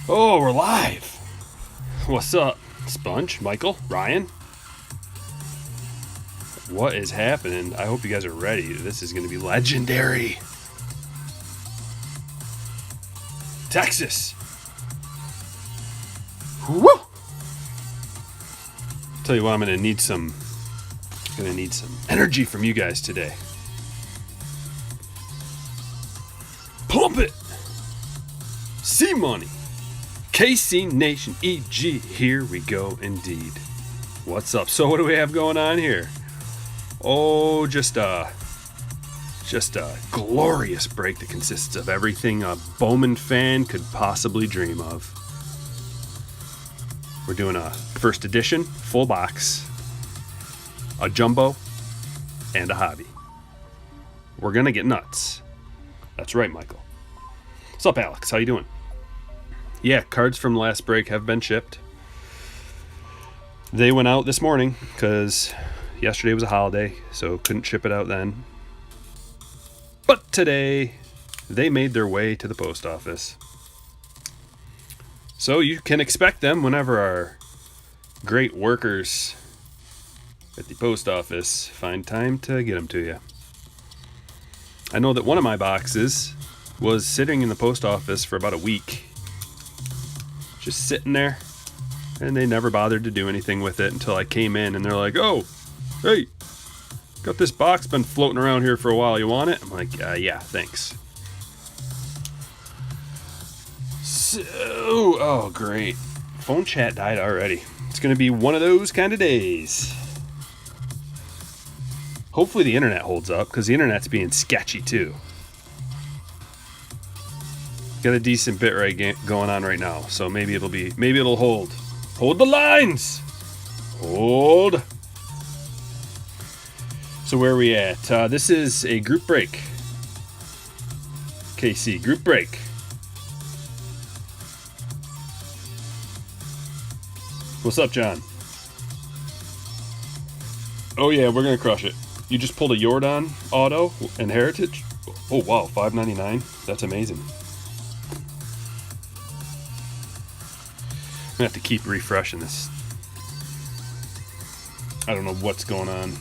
Oh, we're live. What's up, Sponge, Michael, Ryan? What is happening? I hope you guys are ready. This is going to be legendary. Texas. Woo! Tell you what, I'm going to need some energy from you guys today. Pump it. C-Money. KC Nation EG, here we go indeed. What's up? So what do we have going on here? Oh, just a glorious break that consists of everything a Bowman fan could possibly dream of. We're doing a first edition, full box, a jumbo, and a hobby. We're gonna get nuts. That's right, Michael. What's up, Alex? How you doing? Yeah, cards from the last break have been shipped. They went out this morning because yesterday was a holiday, so couldn't ship it out then. But today, they made their way to the post office. So you can expect them whenever our great workers at the post office find time to get them to you. I know that one of my boxes was sitting in the post office for about a week. Just sitting there, and they never bothered to do anything with it until I came in, and they're like, "Oh, hey, got this box been floating around here for a while. You want it?" I'm like, "Yeah, thanks." So, oh, great. Phone chat died already. It's going to be one of those kind of days. Hopefully the internet holds up, because the internet's being sketchy too. Got a decent bitrate going on right now, so maybe it'll hold. Hold the lines. Hold. So where are we at? This is a group break. KC group break. What's up, John? Oh yeah, we're gonna crush it. You just pulled a Jordan Auto and Heritage. Oh wow, $5.99. That's amazing. I'm gonna have to keep refreshing this. I don't know what's going on.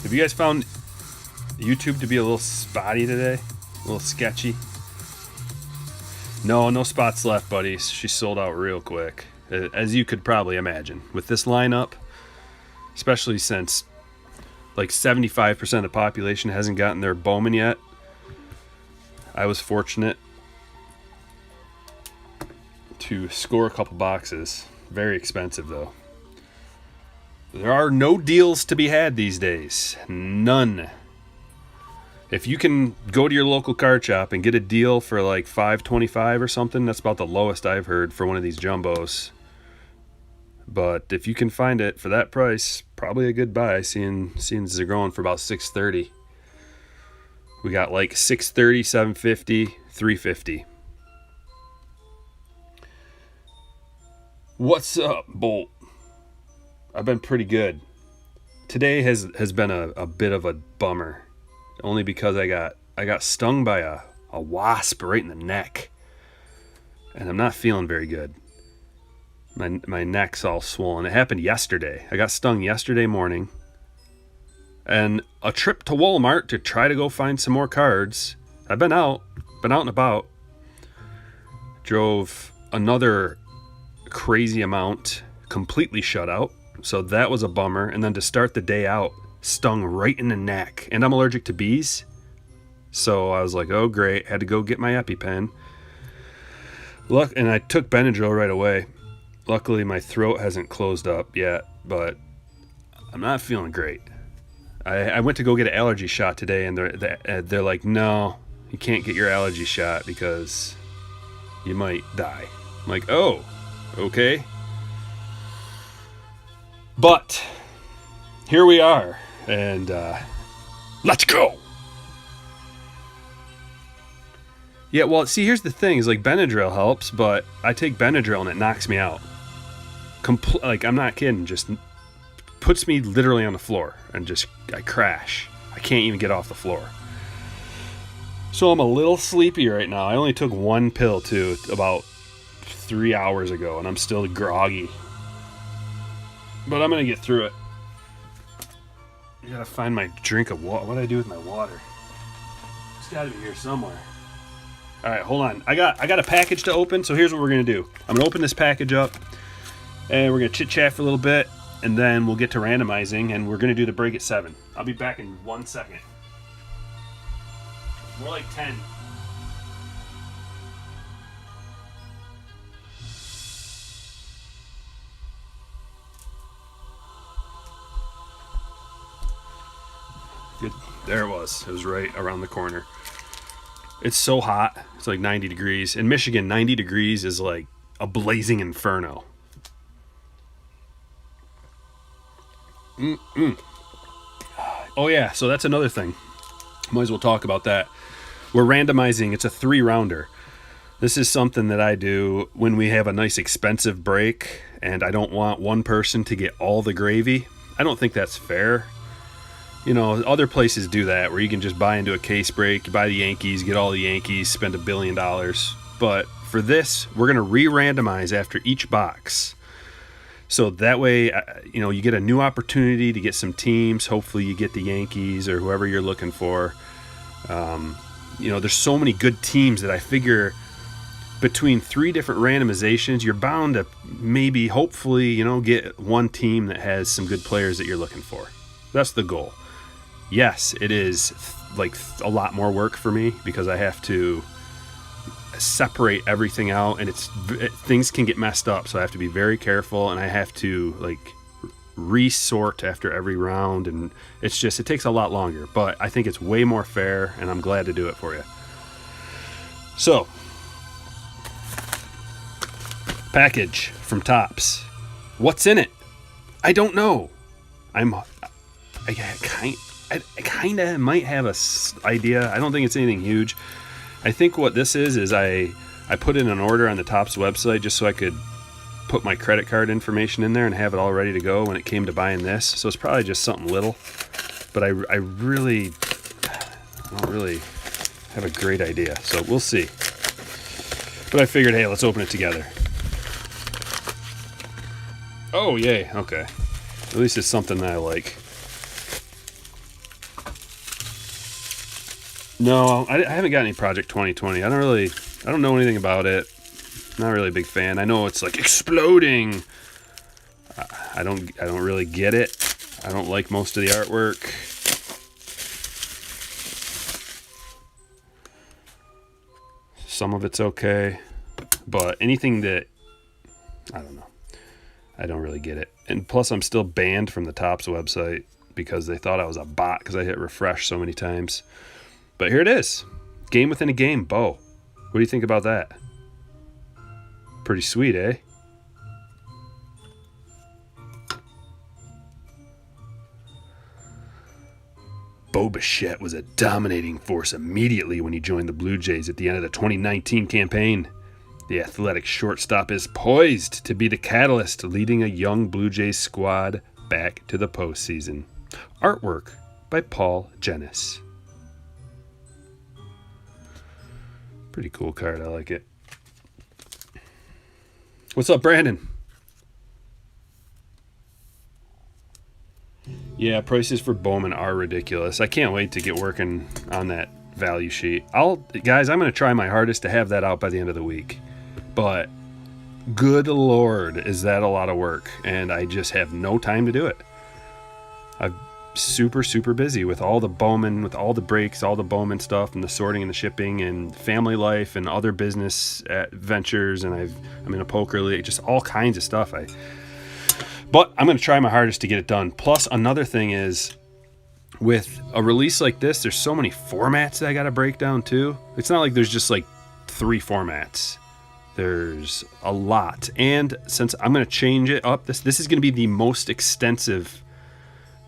Have you guys found YouTube to be a little spotty today? A little sketchy? No spots left, buddies. She sold out real quick, as you could probably imagine. With this lineup, especially since like 75% of the population hasn't gotten their Bowman yet. I was fortunate to score a couple boxes. Very expensive though. There are no deals to be had these days. None. If you can go to your local card shop and get a deal for like $5.25 or something, that's about the lowest I've heard for one of these jumbos. But if you can find it for that price, probably a good buy, seeing they're going for about $6.30. We got like $6.30, $7.50, $3.50. What's up, Bolt? I've been pretty good. Today has been a bit of a bummer, only because I got stung by a wasp right in the neck, and I'm not feeling very good. My neck's all swollen. It happened yesterday. I got stung yesterday morning, and a trip to Walmart to try to go find some more cards. I've been out and about. Drove another crazy amount, completely shut out, so that was a bummer. And then to start the day out, stung right in the neck, and I'm allergic to bees, so I was like, oh great, had to go get my EpiPen. And I took Benadryl right away. Luckily my throat hasn't closed up yet, but I'm not feeling great. I went to go get an allergy shot today, and they're like, no, you can't get your allergy shot because you might die. I'm like, oh, okay. But here we are, and let's go. Yeah, well, see, here's the thing, is like Benadryl helps, but I take Benadryl and it knocks me out. Like, I'm not kidding, just puts me literally on the floor, and I crash. I can't even get off the floor. So I'm a little sleepy right now. I only took one pill too, about 3 hours ago, and I'm still groggy. But I'm going to get through it. I got to find my drink of water. What do I do with my water? It's got to be here somewhere. All right, hold on. I got a package to open, so here's what we're going to do. I'm going to open this package up, and we're going to chit-chat for a little bit, and then we'll get to randomizing, and we're going to do the break at 7. I'll be back in 1 second. More like 10. Good. There it was. It was right around the corner. It's so hot. It's like 90 degrees. In Michigan, 90 degrees is like a blazing inferno. Oh yeah, so that's another thing. Might as well talk about that. We're randomizing. It's a 3-rounder. This is something that I do when we have a nice expensive break and I don't want one person to get all the gravy. I don't think that's fair. You know, other places do that where you can just buy into a case break, you buy the Yankees, get all the Yankees, spend $1 billion. But for this, we're going to re-randomize after each box. So that way, you know, you get a new opportunity to get some teams. Hopefully you get the Yankees or whoever you're looking for. You know, there's so many good teams that I figure between 3 different randomizations, you're bound to maybe, hopefully, you know, get one team that has some good players that you're looking for. That's the goal. Yes, it is like a lot more work for me because I have to separate everything out, and things can get messed up, so I have to be very careful, and I have to like resort after every round, and it takes a lot longer, but I think it's way more fair, and I'm glad to do it for you. So, package from Topps. What's in it? I don't know. I kind of might have a idea. I don't think it's anything huge. I think what this is I put in an order on the Topps website just so I could put my credit card information in there and have it all ready to go when it came to buying this. So it's probably just something little, but I don't really have a great idea. So we'll see. But I figured, hey, let's open it together. Oh, yay. Okay. At least it's something that I like. No, I haven't got any Project 2020. I don't know anything about it. Not really a big fan. I know it's like exploding. I don't really get it. I don't like most of the artwork. Some of it's okay, but anything that, I don't know. I don't really get it. And plus I'm still banned from the Topps website because they thought I was a bot because I hit refresh so many times. But here it is. Game within a game, Bo. What do you think about that? Pretty sweet, eh? Bo Bichette was a dominating force immediately when he joined the Blue Jays at the end of the 2019 campaign. The athletic shortstop is poised to be the catalyst leading a young Blue Jays squad back to the postseason. Artwork by Paul Jennis. Pretty cool card. I like it. What's up, Brandon? Yeah, prices for Bowman are ridiculous. I can't wait to get working on that value sheet. Guys, I'm going to try my hardest to have that out by the end of the week. But good Lord, is that a lot of work, and I just have no time to do it. I'm super busy with all the Bowman, with all the breaks, all the Bowman stuff, and the sorting and the shipping and family life and other business ventures, and I'm in a poker league, just all kinds of stuff. But I'm going to try my hardest to get it done. Plus, another thing is, with a release like this, there's so many formats that I got to break down too. It's not like there's just like 3 formats. There's a lot. And since I'm going to change it up, this is going to be the most extensive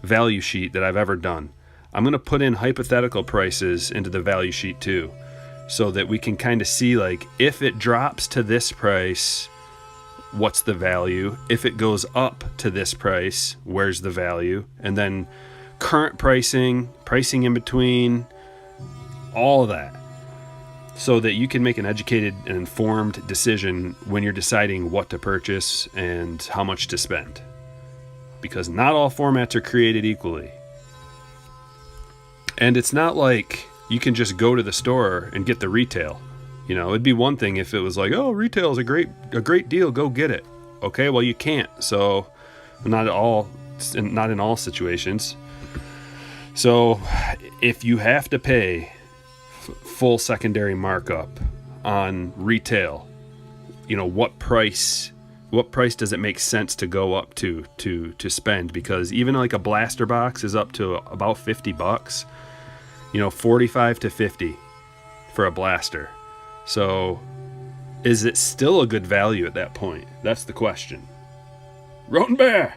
value sheet that I've ever done. I'm going to put in hypothetical prices into the value sheet too, so that we can kind of see, like, if it drops to this price, what's the value? If it goes up to this price, where's the value? And then current pricing in between, all of that. so that you can make an educated and informed decision when you're deciding what to purchase and how much to spend. Because not all formats are created equally. And it's not like you can just go to the store and get the retail. You know, it'd be one thing if it was like, oh, retail is a great deal, go get it. Okay, well, you can't. So not in all situations. So if you have to pay full secondary markup on retail, you know, what price does it make sense to go up to spend? Because even like a blaster box is up to about $50, you know, 45 to 50 for a blaster. So is it still a good value at that point? That's the question. Rotten Bear,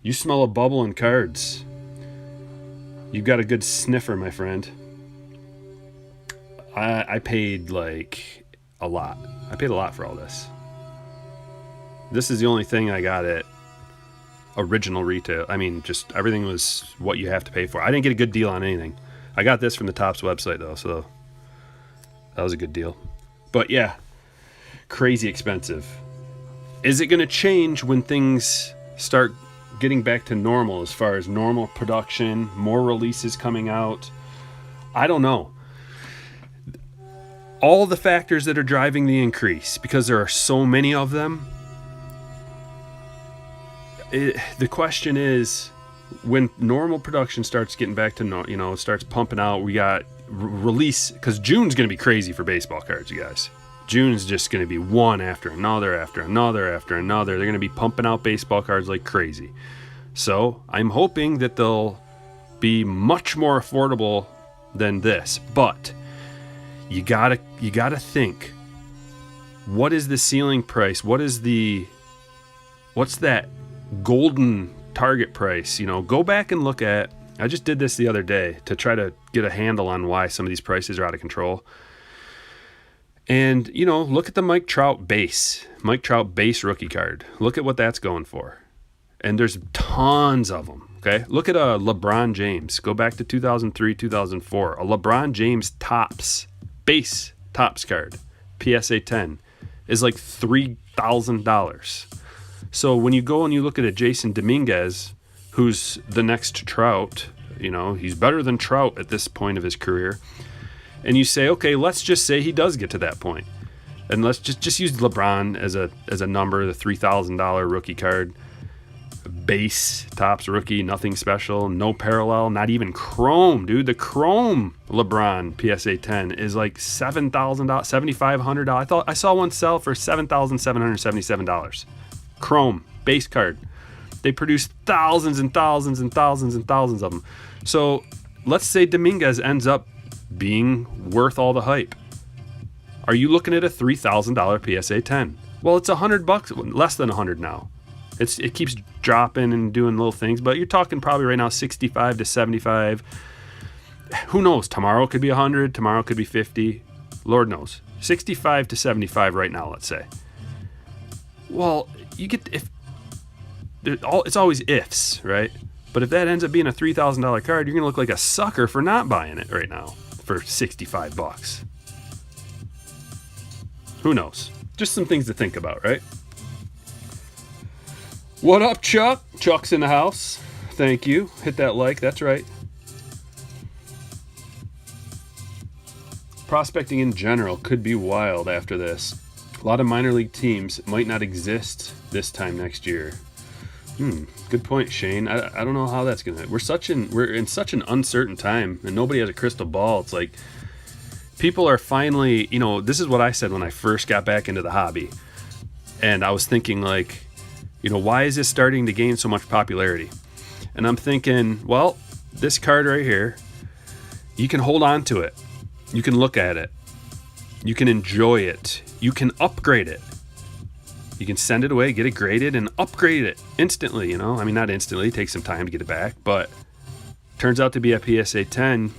you smell a bubble in cards. You've got a good sniffer, my friend. I paid like a lot. I paid a lot for all this. This is the only thing I got at original retail. I mean, just everything was what you have to pay for. I didn't get a good deal on anything. I got this from the Topps website though, so that was a good deal. But yeah, crazy expensive. Is it going to change when things start getting back to normal as far as normal production, more releases coming out? I don't know. All the factors that are driving the increase, because there are so many of them, the question is, when normal production starts getting back to, starts pumping out, we got release, because June's going to be crazy for baseball cards, you guys. June's just going to be one after another, after another, after another. They're going to be pumping out baseball cards like crazy. So I'm hoping that they'll be much more affordable than this. But you gotta think, what is the ceiling price? What's that golden target price? Go back and look at, I just did this the other day to try to get a handle on why some of these prices are out of control. And, look at the Mike Trout base rookie card. Look at what that's going for. And there's tons of them, okay? Look at a LeBron James. Go back to 2003, 2004. A LeBron James base Topps card, PSA 10, is like $3,000. So when you go and you look at a Jason Dominguez, who's the next Trout, he's better than Trout at this point of his career, and you say, okay, let's just say he does get to that point, and let's just use LeBron as a number, the $3,000 rookie card, base Topps rookie, nothing special, no parallel, not even chrome, dude. The chrome LeBron PSA 10 is like $7,000, $7,500. I saw one sell for $7,777. Chrome base card. They produce thousands and thousands and thousands and thousands of them. So let's say Dominguez ends up being worth all the hype. Are you looking at a $3,000 PSA 10? Well, it's $100, less than 100 now. It keeps dropping and doing little things, but you're talking probably right now 65 to 75. Who knows? Tomorrow could be 100. Tomorrow could be 50. Lord knows. 65 to 75 right now, let's say. Well, it's always ifs, right? But if that ends up being a $3,000 card, you're going to look like a sucker for not buying it right now for $65. Who knows? Just some things to think about, right? What up, Chuck? Chuck's in the house. Thank you. Hit that like. That's right. Prospecting in general could be wild after this. A lot of minor league teams might not exist this time next year. Good point, Shane. I don't know how that's gonna. We're in such an uncertain time, and nobody has a crystal ball. It's like people are finally. This is what I said when I first got back into the hobby, and I was thinking like, why is this starting to gain so much popularity? And I'm thinking, well, this card right here, you can hold on to it. You can look at it. You can enjoy it. You can upgrade it. You can send it away, get it graded, and upgrade it instantly, I mean, not instantly. It takes some time to get it back, but turns out to be a PSA 10.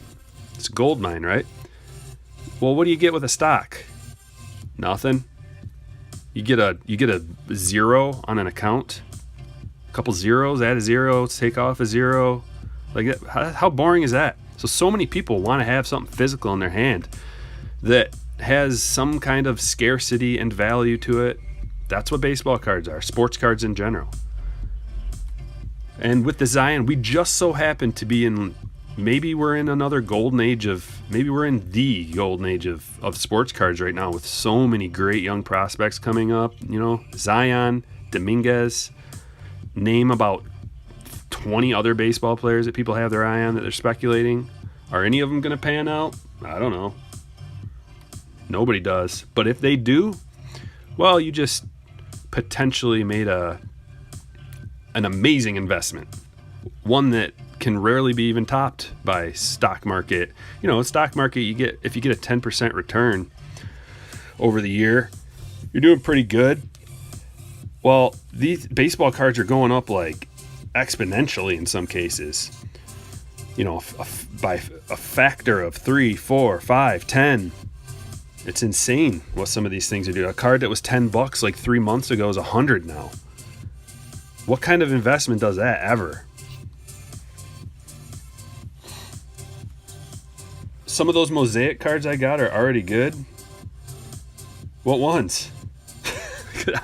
It's a gold mine, right? Well, what do you get with a stock? Nothing. You get a zero on an account, a couple zeros, add a zero, take off a zero. Like, how boring is that? So many people want to have something physical in their hand. that has some kind of scarcity and value to it. That's what baseball cards are, sports cards in general. And with the Zion, we just so happen to be in, maybe we're in the golden age of sports cards right now, with so many great young prospects coming up. Zion, Dominguez, name about 20 other baseball players that people have their eye on that they're speculating. Are any of them going to pan out? I don't know. Nobody does. But if they do, well, you just potentially made an amazing investment. One that can rarely be even topped by stock market. Stock market, if you get a 10% return over the year, you're doing pretty good. Well, these baseball cards are going up like exponentially in some cases. By a factor of 3, 4, 5, 10. It's insane what some of these things are doing. A card that was $10 like 3 months ago is $100 now. What kind of investment does that ever? Some of those mosaic cards I got are already good. What ones?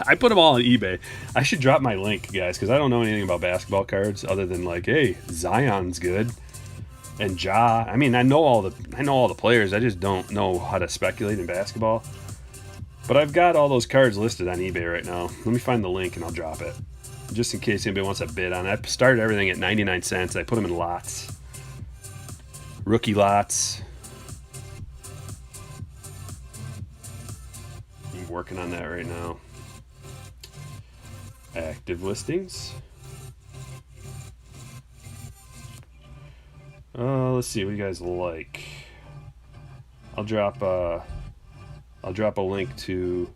I put them all on eBay. I should drop my link, guys, because I don't know anything about basketball cards other than like, hey, Zion's good, and Ja. I mean, I know all the players. I just don't know how to speculate in basketball. But I've got all those cards listed on eBay right now. Let me find the link and I'll drop it, just in case anybody wants to bid on it. I started everything at 99 cents. I put them in lots, rookie lots. I'm working on that right now. Active listings. Let's see what you guys like. I'll drop a link to.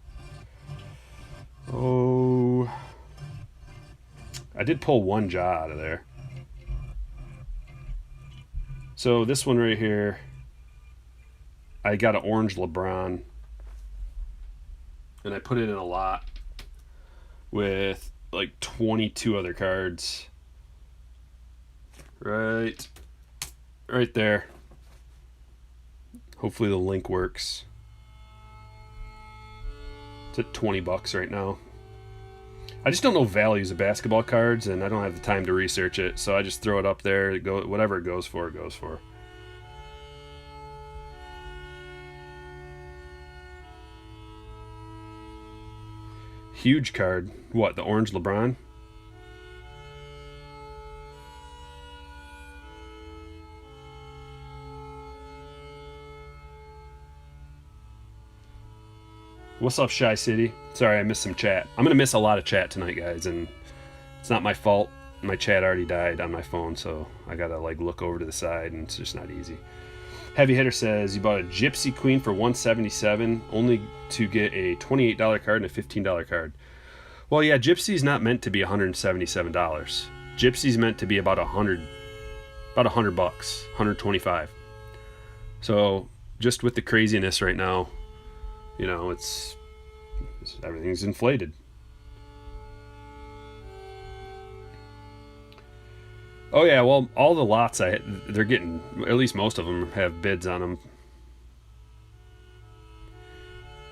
I did pull one Ja out of there. So this one right here, I got an orange LeBron, and I put it in a lot with like 22 other cards. Right there. Hopefully the link works. It's at $20 right now. I just don't know values of basketball cards, and I don't have the time to research it, so I just throw it up there. Whatever it goes for, it goes for. Huge card. What, the orange LeBron? What's up, Shy City? Sorry, I missed some chat. I'm going to miss a lot of chat tonight, guys, and it's not my fault. My chat already died on my phone, so I got to look over to the side, and it's just not easy. Heavy Hitter says you bought a Gypsy Queen for $177 only to get a $28 card and a $15 card. Well, yeah, Gypsy's not meant to be $177. Gypsy's meant to be about $100, $125. So just with the craziness right now, it's everything's inflated. Oh yeah, well, all the lots they're getting, at least most of them have bids on them.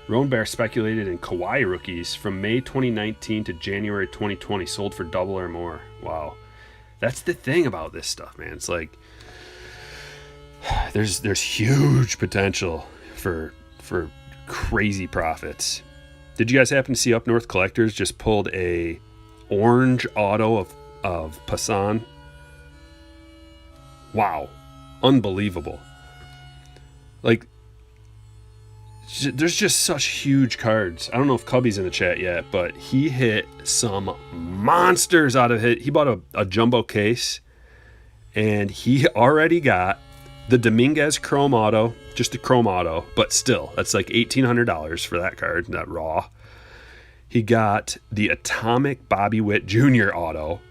Roan Bear speculated in Kawhi rookies from May 2019 to January 2020, sold for double or more. Wow, that's the thing about this stuff, man. It's like there's huge potential for crazy profits. Did you guys happen to see Up North Collectors just pulled a orange auto of Passan? Wow, unbelievable. There's just such huge cards. I don't know if Cubby's in the chat yet, but he hit some monsters out of it. He bought a jumbo case, and he already got the Dominguez Chrome Auto, just a Chrome Auto, but still, that's like $1,800 for that card, that raw. He got the Atomic Bobby Witt Jr. Auto.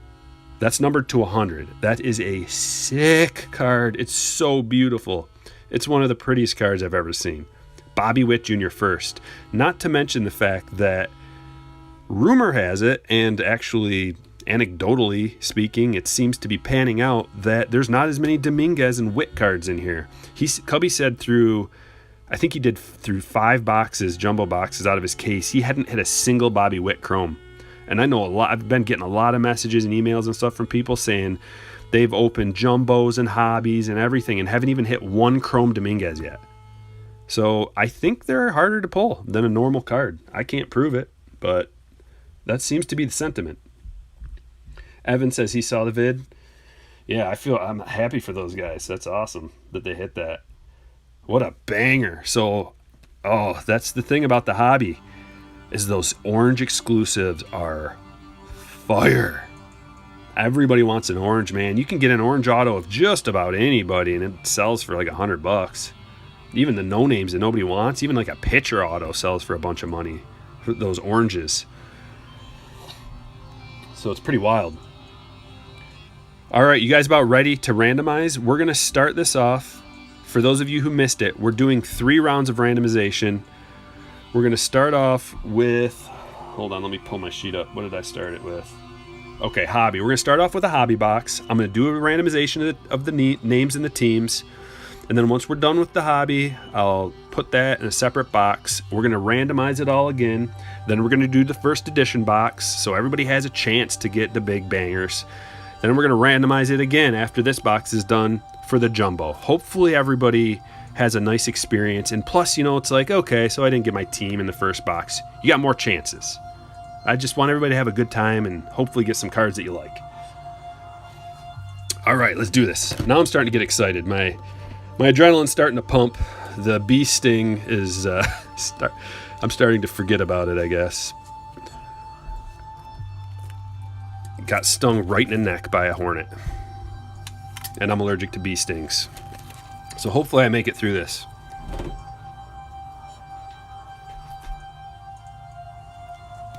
That's numbered to 100. That is a sick card. It's so beautiful. It's one of the prettiest cards I've ever seen. Bobby Witt Jr. first. Not to mention the fact that rumor has it, and actually anecdotally speaking, it seems to be panning out that there's not as many Dominguez and Witt cards in here. Cubby said through I think he did through 5 boxes, jumbo boxes out of his case. He hadn't hit a single Bobby Witt chrome. And I know I've been getting a lot of messages and emails and stuff from people saying they've opened jumbos and hobbies and everything and haven't even hit one chrome Dominguez yet. So I think they're harder to pull than a normal card. I can't prove it, but that seems to be the sentiment. Evan says he saw the vid. Yeah, I'm happy for those guys. That's awesome that they hit that. What a banger. So, that's the thing about the hobby is those orange exclusives are fire. Everybody wants an orange, man. You can get an orange auto of just about anybody, and it sells for like $100. Even the no names that nobody wants, even like a pitcher auto sells for a bunch of money. Those oranges. So it's pretty wild. All right, you guys about ready to randomize? We're going to start this off. For those of you who missed it, we're doing 3 rounds of randomization. We're going to start off with, hold on, let me pull my sheet up. What did I start it with? Okay, hobby. We're going to start off with a hobby box. I'm going to do a randomization of the names and the teams. And then once we're done with the hobby, I'll put that in a separate box. We're going to randomize it all again. Then we're going to do the first edition box so everybody has a chance to get the big bangers. Then we're going to randomize it again after this box is done for the jumbo. Hopefully everybody has a nice experience. And plus, it's like, okay, so I didn't get my team in the first box. You got more chances. I just want everybody to have a good time and hopefully get some cards that you like. All right, let's do this. Now I'm starting to get excited. My adrenaline's starting to pump. The bee sting is, I'm starting to forget about it, I guess. Got stung right in the neck by a hornet. And I'm allergic to bee stings. So hopefully I make it through this.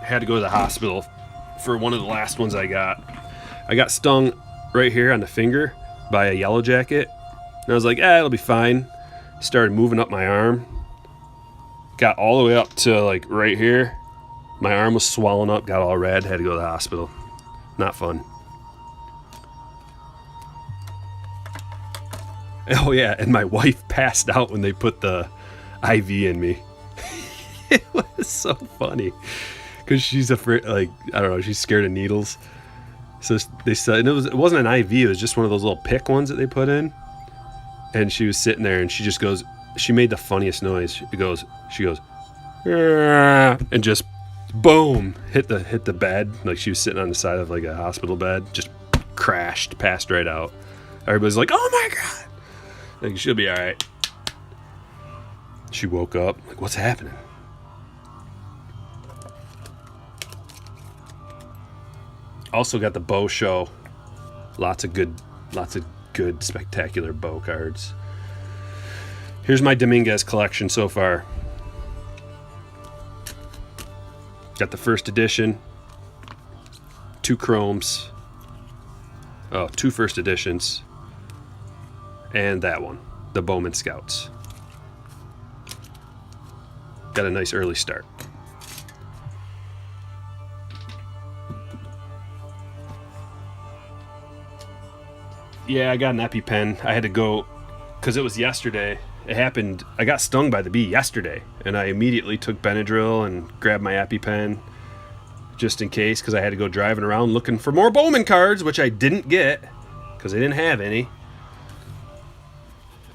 I had to go to the hospital for one of the last ones I got. I got stung right here on the finger by a yellow jacket. And I was like, it'll be fine. Started moving up my arm. Got all the way up to like right here. My arm was swollen up, got all red, had to go to the hospital. Not fun. Oh yeah, and my wife passed out when they put the IV in me. It was so funny. Because she's afraid, I don't know, she's scared of needles. So they said, and it wasn't an IV, it was just one of those little pick ones that they put in. And she was sitting there and she just goes, she made the funniest noise. She goes, and just boom, hit the bed. Like she was sitting on the side of like a hospital bed, just crashed, passed right out. Everybody's like, oh my God. Like she'll be all right. She woke up, like, what's happening? Also got the bow show. Lots of good, spectacular bow cards. Here's my Dominguez collection so far. Got the first edition, 2 chromes, 2 first editions, and that one, the Bowman Scouts. Got a nice early start. Yeah, I got an EpiPen. I had to go because it was yesterday. It happened. I got stung by the bee yesterday, and I immediately took Benadryl and grabbed my EpiPen just in case because I had to go driving around looking for more Bowman cards, which I didn't get because I didn't have any.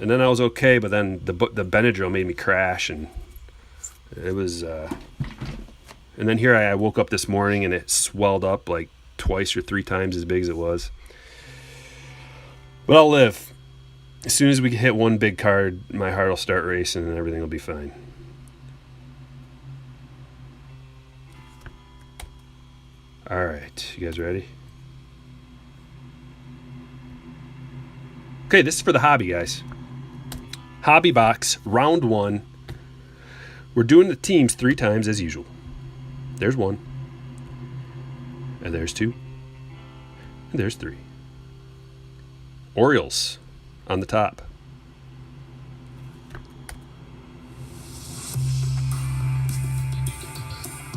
And then I was okay, but then the Benadryl made me crash, and it was. And then here I woke up this morning, and it swelled up like twice or 3 times as big as it was. But I'll live. As soon as we hit one big card, my heart will start racing and everything will be fine. All right, you guys ready? Okay, this is for the hobby, guys. Hobby box, round 1. We're doing the teams 3 times as usual. There's 1. And there's 2. And there's 3. Orioles on the top.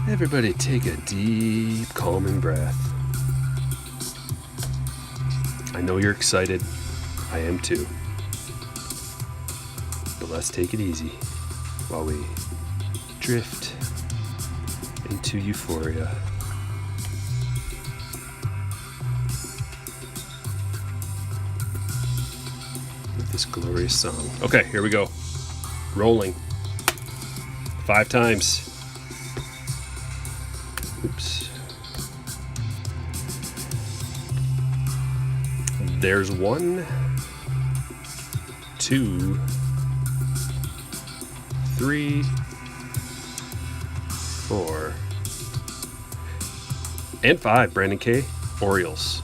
Everybody take a deep, calming breath. I know you're excited. I am too. But let's take it easy. while we drift into euphoria. With this glorious song. Okay, here we go. Rolling. 5 times. Oops. There's 1, 2, 3, 4, and 5, Brandon K. Orioles.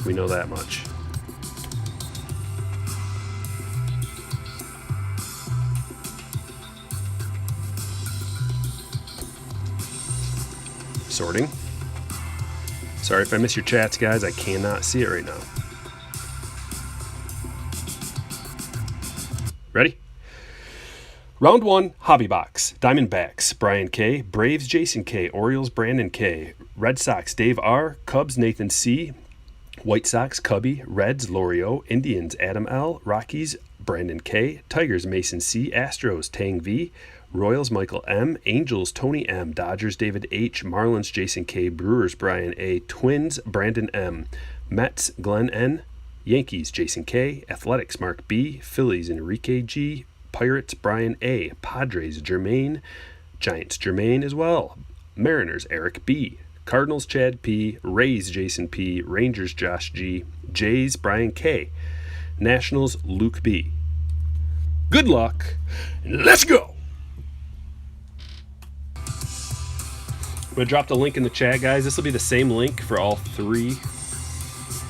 We know that much. Sorting. Sorry if I miss your chats, guys. I cannot see it right now. Ready? Round 1, Hobby Box. Diamondbacks, Brian K. Braves, Jason K. Orioles, Brandon K. Red Sox, Dave R. Cubs, Nathan C. White Sox, Cubby. Reds, Lorio. Indians, Adam L. Rockies, Brandon K. Tigers, Mason C. Astros, Tang V. Royals, Michael M. Angels, Tony M. Dodgers, David H. Marlins, Jason K. Brewers, Brian A. Twins, Brandon M. Mets, Glenn N. Yankees, Jason K. Athletics, Mark B. Phillies, Enrique G. Pirates, Brian A. Padres, Jermaine. Giants, Jermaine as well. Mariners, Eric B. Cardinals, Chad P. Rays, Jason P. Rangers, Josh G. Jays, Brian K. Nationals, Luke B. Good luck, and let's go! I'm going to drop the link in the chat, guys. This will be the same link for all 3.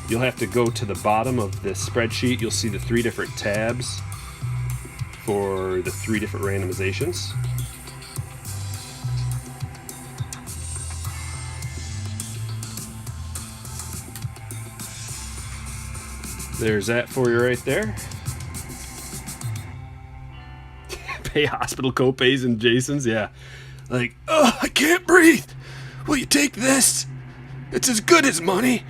You'll have to go to the bottom of this spreadsheet. You'll see the 3 different tabs for the 3 different randomizations. There's that for you right there. Pay hospital copays and Jason's, yeah. Like, oh, I can't breathe. Will you take this? It's as good as money.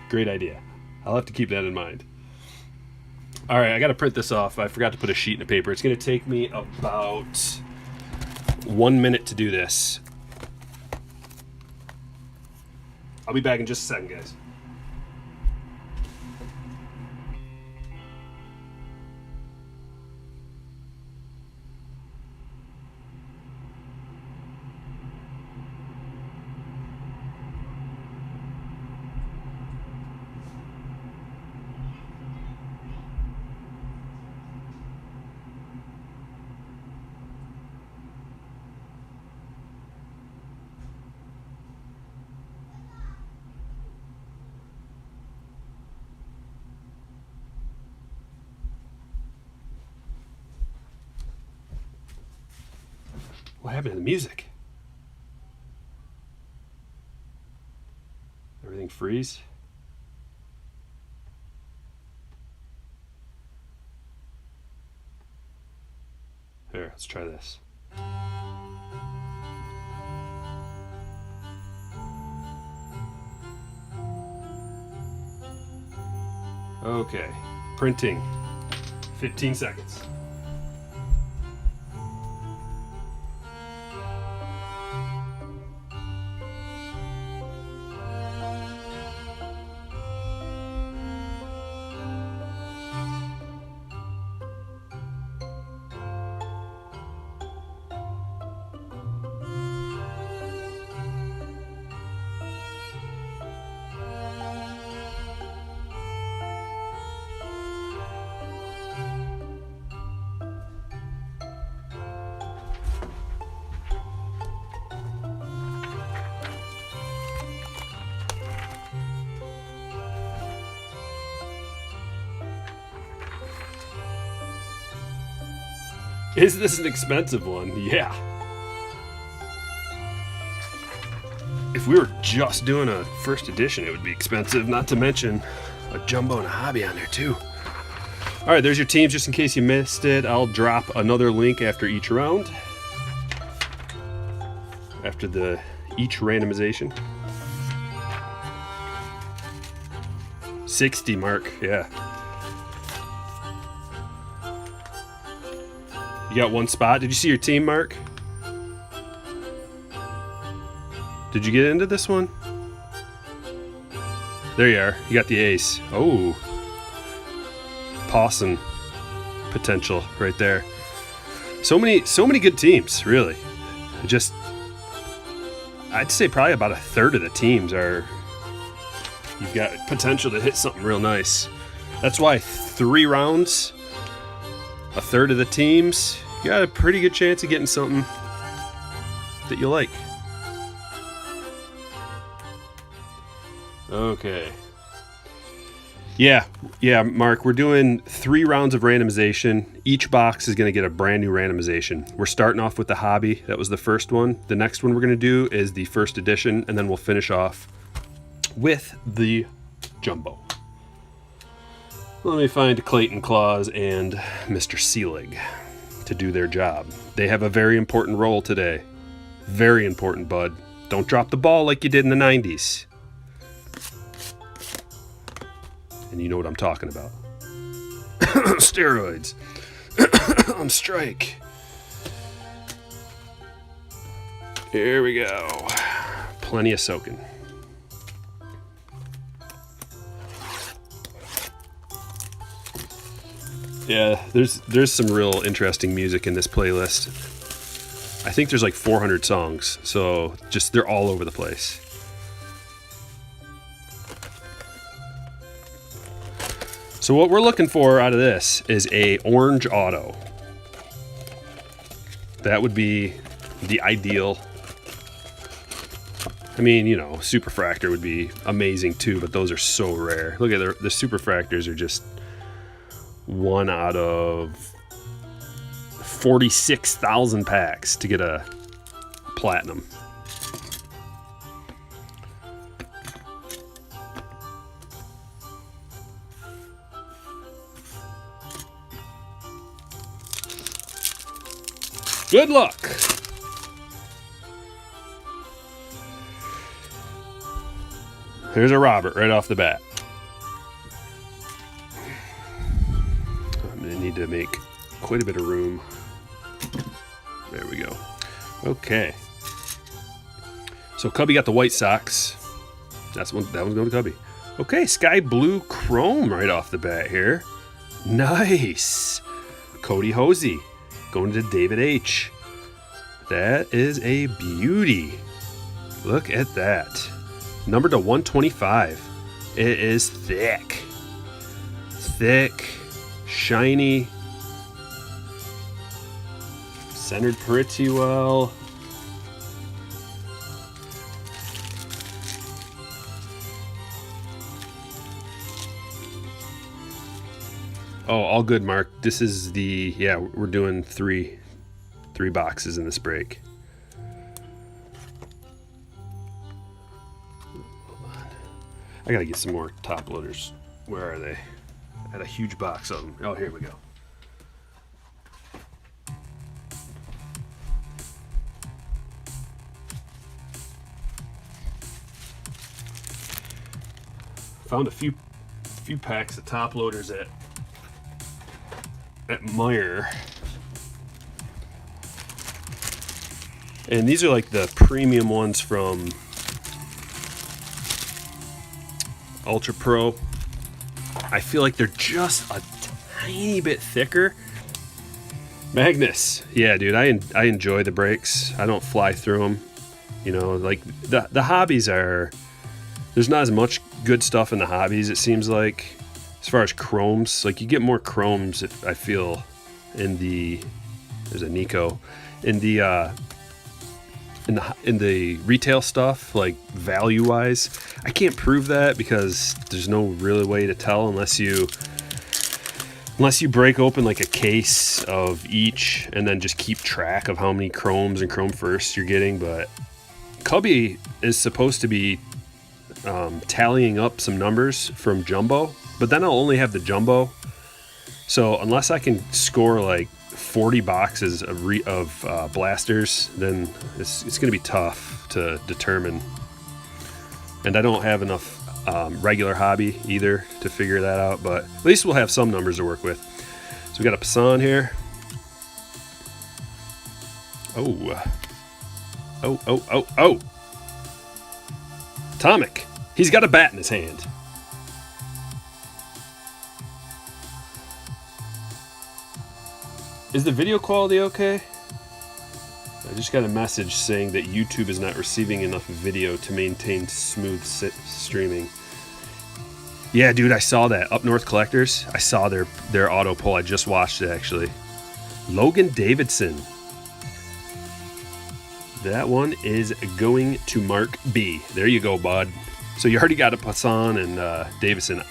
Great idea. I'll have to keep that in mind. All right, I got to print this off. I forgot to put a sheet in the paper. It's going to take me about 1 minute to do this. I'll be back in just a second, guys. What happened to the music? Everything freeze? Here, let's try this. Okay, printing. 15 seconds. Is this an expensive one? Yeah. If we were just doing a first edition, it would be expensive, not to mention a jumbo and a hobby on there too. All right, there's your teams just in case you missed it. I'll drop another link after each round. After each randomization. 60 mark, yeah. You got one spot. Did you see your team, Mark? Did you get into this one? There you are. You got the ace. Oh. Pawson potential right there. So many good teams, really. Just, I'd say probably about a third of the teams are, you've got potential to hit something real nice. That's why 3 rounds, a third of the teams, you got a pretty good chance of getting something that you like. Okay. Yeah, Mark, we're doing 3 rounds of randomization. Each box is going to get a brand new randomization. We're starting off with the hobby. That was the first one. The next one we're going to do is the first edition, and then we'll finish off with the jumbo. Let me find Clayton Claus and Mr. Seelig to do their job. They have a very important role today. Very important, bud. Don't drop the ball like you did in the 90s. And you know what I'm talking about. Steroids. On strike. Here we go. Plenty of soaking. Yeah, there's some real interesting music in this playlist. I think there's like 400 songs, so just they're all over the place. So what we're looking for out of this is a orange auto. That would be the ideal. I mean, you know, superfractor would be amazing too, but those are so rare. Look at the superfractors are just 1 out of 46,000 packs to get a platinum. Good luck. Here's a Robert right off the bat. I'm going to need to make quite a bit of room. There we go. Okay. So Cubby got the White Sox. That one's going to Cubby. Okay, Sky Blue Chrome right off the bat here. Nice. Cody Hosey. Going to David H. That is a beauty. Look at that. Numbered to 125. It is thick. Thick. Shiny. Centered pretty well. Oh, all good, Mark. This is the, yeah, we're doing three boxes in this break. I gotta get some more top loaders. Where are they? I had a huge box of them. Oh, here we go. Found a few packs of top loaders at Meyer. And these are like the premium ones from Ultra Pro. I feel like they're just a tiny bit thicker. Magnus. Yeah, dude, I enjoy the breaks. I don't fly through them. You know, like the hobbies are, there's not as much good stuff in the hobbies, it seems like. As far as chromes, like you get more chromes, if I feel, in the, there's a Nico, in the retail stuff, like value wise. I can't prove that because there's no really way to tell unless you break open like a case of each and then just keep track of how many chromes and chrome firsts you're getting. But Cubby is supposed to be tallying up some numbers from Jumbo, but then I'll only have the Jumbo. So unless I can score like 40 boxes of blasters, then it's going to be tough to determine. And I don't have enough regular hobby either to figure that out, but at least we'll have some numbers to work with. So we got a Passan here. Oh. Oh. Atomic. He's got a bat in his hand. Is the video quality okay? I just got a message saying that YouTube is not receiving enough video to maintain smooth streaming. Yeah, dude, I saw that. Up North Collectors, I saw their auto pull. I just watched it, actually. Logan Davidson. That one is going to Mark B. There you go, bud. So you already got a Passan and Davidson.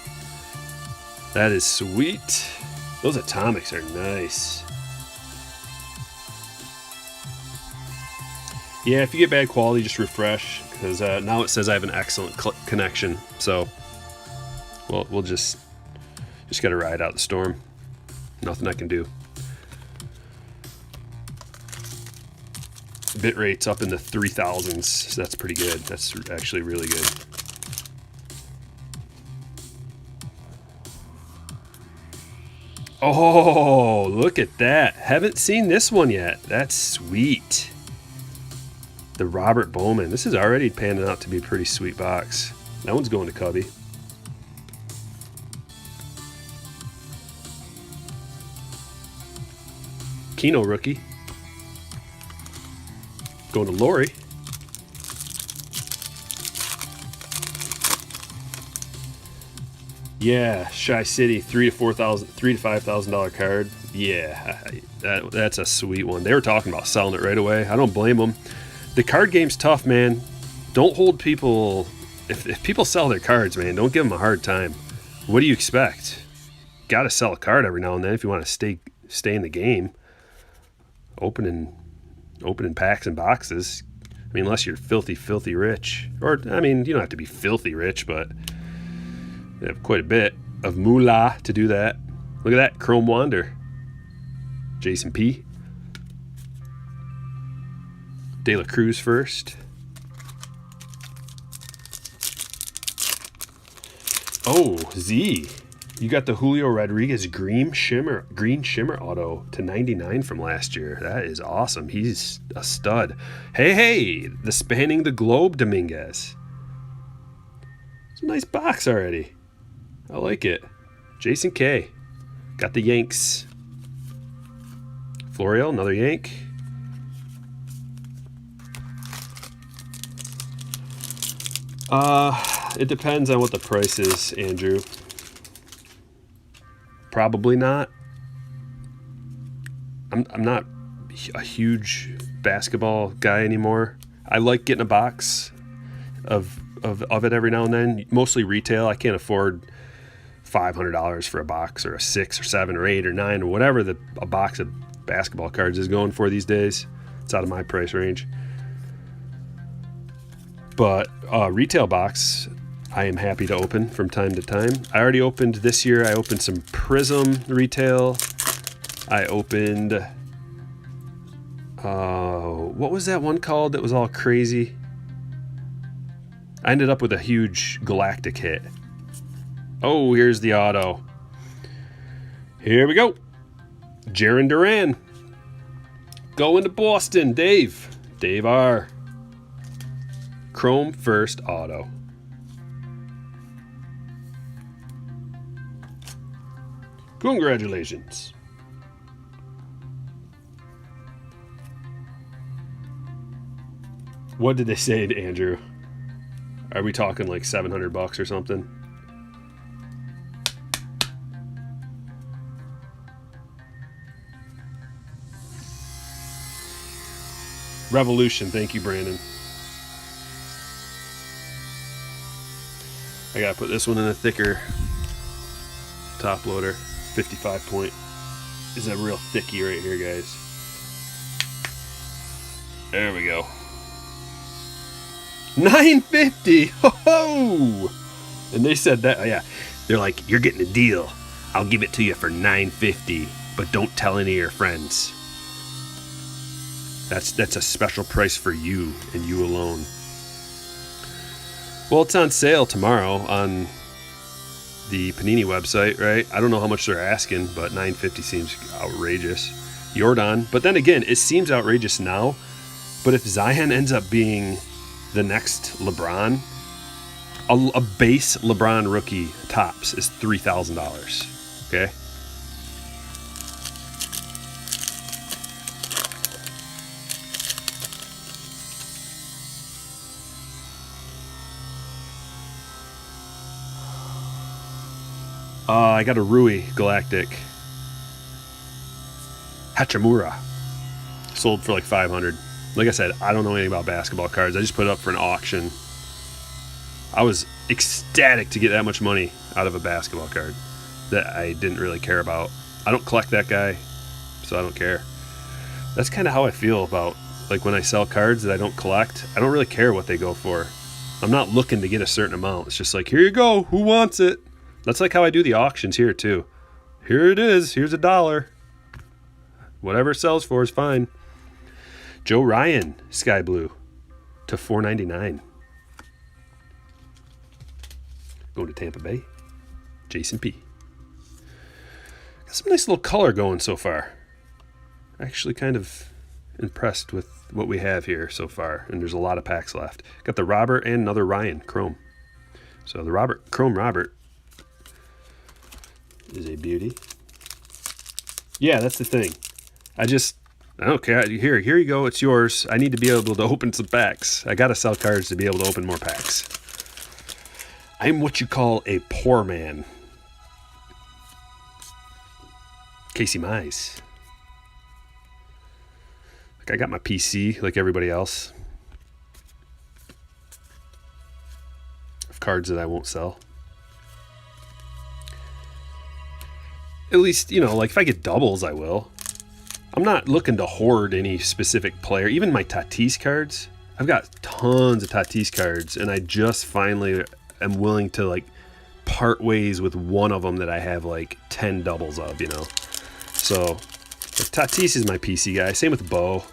That is sweet. Those atomics are nice. Yeah, if you get bad quality, just refresh, because now it says I have an excellent connection. So, well, we'll just got to ride out the storm. Nothing I can do. Bit rate's up in the 3000s, so that's pretty good. That's actually really good. Oh, look at that. Haven't seen this one yet. That's sweet. The Robert Bowman. This is already panning out to be a pretty sweet box. That one's going to Cubby. Keno rookie. Going to Lori. Yeah, Shy City, $3,000 to $5,000 card. Yeah, that's a sweet one. They were talking about selling it right away. I don't blame them. The card game's tough, man. Don't hold people. If people sell their cards, man, don't give them a hard time. What do you expect? Got to sell a card every now and then if you want to stay in the game. Opening packs and boxes. I mean, unless you're filthy rich, or I mean, you don't have to be filthy rich, but you have quite a bit of moolah to do that. Look at that, Chrome Wander. Jason P. De La Cruz first. Oh, Z. You got the Julio Rodriguez green shimmer auto to 99 from last year. That is awesome. He's a stud. Hey, the Spanning the Globe Dominguez. It's a nice box already. I like it. Jason K. Got the Yanks. Florial, another Yank. It depends on what the price is, Andrew. Probably not. I'm not a huge basketball guy anymore. I like getting a box of it every now and then. Mostly retail. I can't afford $500 for a box, or a 6 or 7 or 8 or 9 or whatever a box of basketball cards is going for these days. It's out of my price range. But retail box, I am happy to open from time to time. I already opened this year. I opened some Prism retail. I opened, what was that one called that was all crazy? I ended up with a huge Galactic hit. Oh, here's the auto. Here we go. Jaron Duran. Going to Boston. Dave R. Chrome first auto. Congratulations. What did they say to Andrew? Are we talking like $700 or something? Revolution. Thank you, Brandon. I gotta put this one in a thicker top loader. 55 point is a real thickie right here, guys. There we go. $950. Ho! And they said that, yeah. They're like, you're getting a deal. I'll give it to you for $950, but don't tell any of your friends. That's a special price for you and you alone. Well, it's on sale tomorrow on the Panini website, right? I don't know how much they're asking, but $950 seems outrageous. Jordan. But then again, it seems outrageous now. But if Zion ends up being the next LeBron, a base LeBron rookie tops is $3,000. Okay? I got a Rui Galactic Hachimura. Sold for like $500. Like I said, I don't know anything about basketball cards. I just put it up for an auction. I was ecstatic to get that much money out of a basketball card that I didn't really care about. I don't collect that guy, so I don't care. That's kind of how I feel about like when I sell cards that I don't collect. I don't really care what they go for. I'm not looking to get a certain amount. It's just like, here you go. Who wants it? That's like how I do the auctions here too. Here it is. Here's $1. Whatever it sells for is fine. Joe Ryan, Sky Blue, to $4.99. Going to Tampa Bay. Jason P. Got some nice little color going so far. Actually kind of impressed with what we have here so far. And there's a lot of packs left. Got the Robert and another Ryan Chrome. So the Chrome Robert is a beauty. Yeah, that's the thing. I don't care. Here you go. It's yours. I need to be able to open some packs. I got to sell cards to be able to open more packs. I'm what you call a poor man. Casey Mize. Like I got my PC like everybody else. Of cards that I won't sell. At least, like if I get doubles, I will. I'm not looking to hoard any specific player. Even my Tatis cards. I've got tons of Tatis cards, and I just finally am willing to like part ways with one of them that I have like 10 doubles of, So like, Tatis is my PC guy. Same with Bo.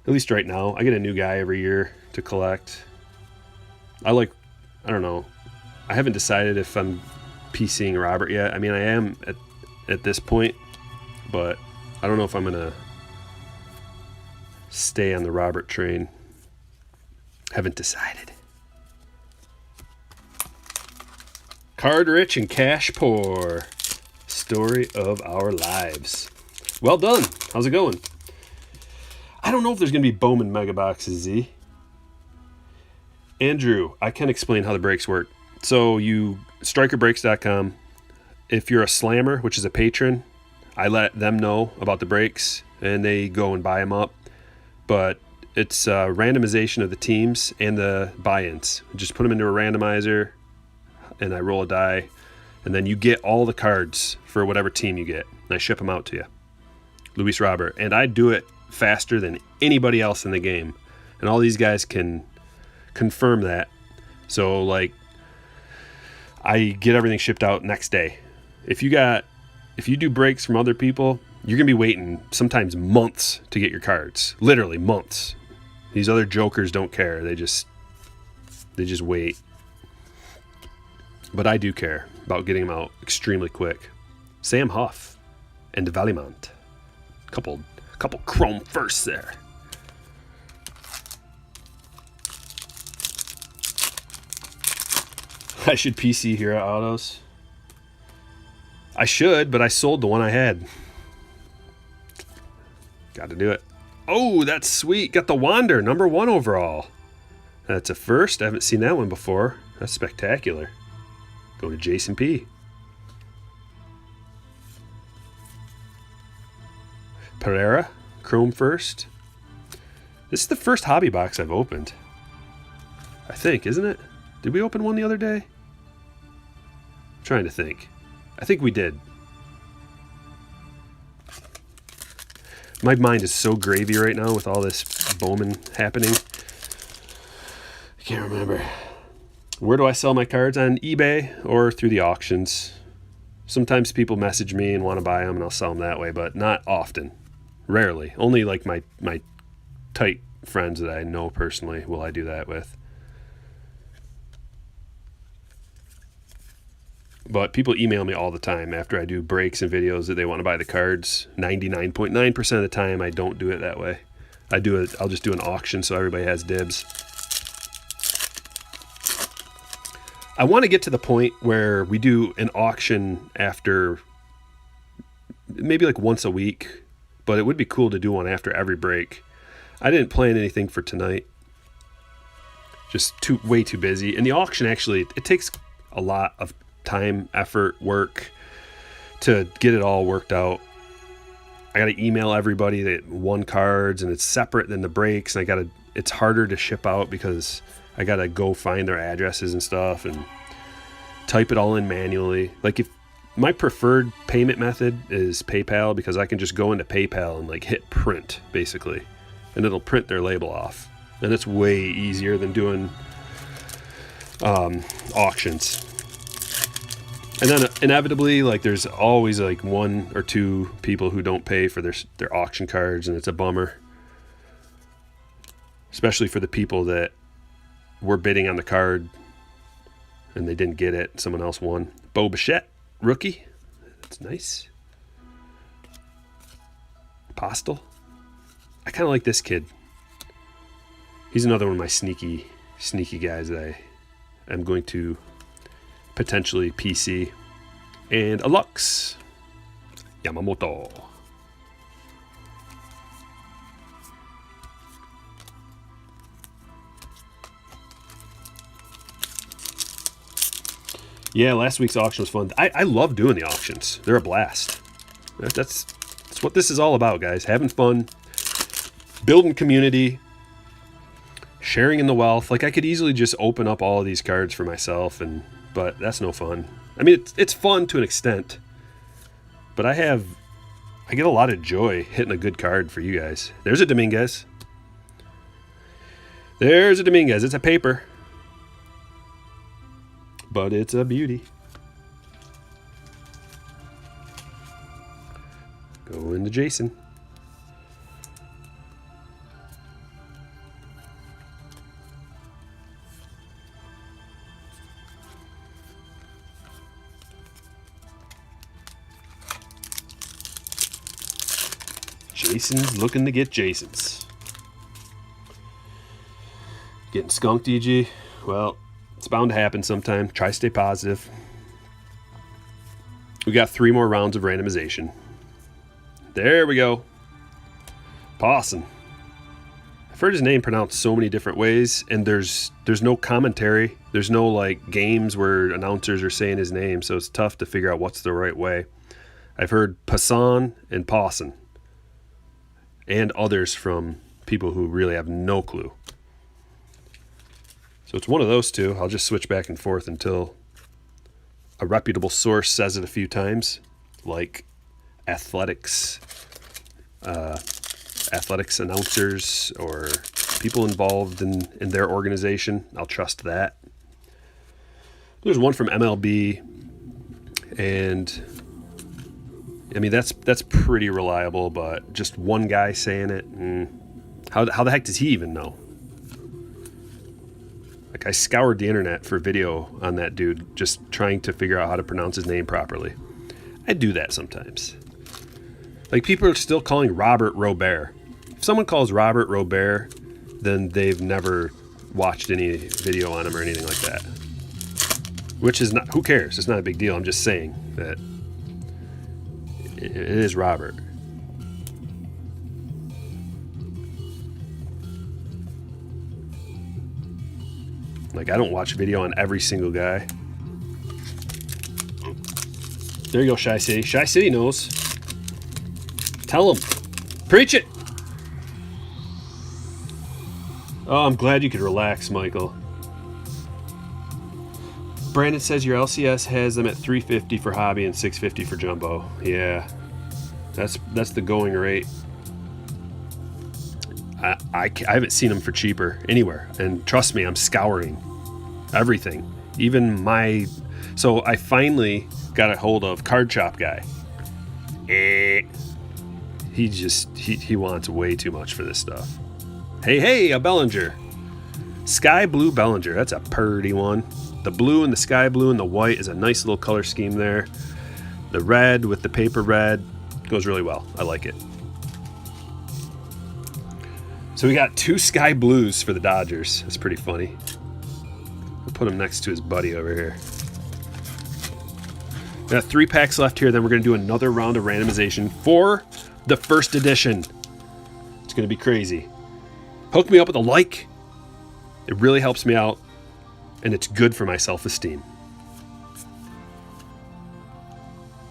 At least right now. I get a new guy every year to collect. I don't know. I haven't decided if I'm PCing Robert yet. I mean, I am at this point, but I don't know if I'm going to stay on the Robert train. Haven't decided. Card rich and cash poor. Story of our lives. Well done. How's it going? I don't know if there's going to be Bowman mega boxes, Z. Andrew, I can explain how the breaks work. So strikerbreaks.com. If you're a slammer, which is a patron, I let them know about the breaks and they go and buy them up. But it's randomization of the teams and the buy-ins. Just put them into a randomizer and I roll a die. And then you get all the cards for whatever team you get. And I ship them out to you. Luis Robert. And I do it faster than anybody else in the game. And all these guys can confirm that. So, like, I get everything shipped out next day. If you do breaks from other people, you're going to be waiting sometimes months to get your cards. Literally months. These other jokers don't care. They just wait. But I do care about getting them out extremely quick. Sam Huff and Valimont. Couple chrome firsts there. I should PC Hero Autos. I should, but I sold the one I had. Got to do it. Oh, that's sweet. Got the Wander, number 1 overall. That's a first. I haven't seen that one before. That's spectacular. Going to Jason P. Pereira, Chrome first. This is the first hobby box I've opened. I think, isn't it? Did we open one the other day? I'm trying to think. I think we did. My mind is so gravy right now with all this Bowman happening. I can't remember. Where do I sell my cards? On eBay or through the auctions. Sometimes people message me and want to buy them and I'll sell them that way, but not often. Rarely. Only like my tight friends that I know personally will I do that with. But people email me all the time after I do breaks and videos that they want to buy the cards. 99.9% of the time, I don't do it that way. I'll just do an auction so everybody has dibs. I want to get to the point where we do an auction after maybe like once a week, but it would be cool to do one after every break. I didn't plan anything for tonight. Just way too busy. And the auction actually, it takes a lot of time, effort, work to get it all worked out. I got to email everybody that won cards, and it's separate than the breaks. And it's harder to ship out because I got to go find their addresses and stuff and type it all in manually. Like, if my preferred payment method is PayPal, because I can just go into PayPal and like hit print basically, and it'll print their label off. And it's way easier than doing auctions. And then inevitably, like, there's always like one or two people who don't pay for their auction cards, and it's a bummer. Especially for the people that were bidding on the card and they didn't get it. Someone else won. Bo Bichette, rookie. That's nice. Postal. I kind of like this kid. He's another one of my sneaky guys that I am going to potentially PC. And a Lux. Yamamoto. Yeah, last week's auction was fun. I love doing the auctions. They're a blast. That's what this is all about, guys. Having fun, building community, sharing in the wealth. Like, I could easily just open up all of these cards for myself, but that's no fun. I mean, it's fun to an extent, but I get a lot of joy hitting a good card for you guys. There's a Dominguez. It's a paper, but it's a beauty. Go into Jason. Jason's looking to get Jason's. Getting skunked, EG? Well, it's bound to happen sometime. Try to stay positive. We got 3 more rounds of randomization. There we go. Pawson. I've heard his name pronounced so many different ways, and there's no commentary. There's no like games where announcers are saying his name, so it's tough to figure out what's the right way. I've heard Passan and Pawson, and others from people who really have no clue. So it's one of those two. I'll just switch back and forth until a reputable source says it a few times, like athletics announcers or people involved in their organization. I'll trust that. There's one from MLB, and I mean, that's pretty reliable, but just one guy saying it, how the heck does he even know? Like, I scoured the internet for video on that dude, just trying to figure out how to pronounce his name properly. I do that sometimes. Like, people are still calling Robert Robert. If someone calls Robert Robert, then they've never watched any video on him or anything like that. Which is not, who cares? It's not a big deal. I'm just saying that it is Robert. Like, I don't watch video on every single guy. There you go, Shy City. Shy City knows. Tell him. Preach it. Oh, I'm glad you could relax, Michael. Brandon says your LCS has them at 350 for hobby and 650 for jumbo. Yeah, that's the going rate. I haven't seen them for cheaper anywhere, and trust me, I'm scouring everything. Even so I finally got a hold of Card Shop Guy. He wants way too much for this stuff. Hey, a Bellinger. Sky Blue Bellinger. That's a purty one. The blue and the sky blue and the white is a nice little color scheme there. The red with the paper red goes really well. I like it. So we got 2 sky blues for the Dodgers. That's pretty funny. We'll put him next to his buddy over here. We got 3 packs left here. Then we're going to do another round of randomization for the first edition. It's going to be crazy. Hook me up with a like. It really helps me out. And it's good for my self-esteem.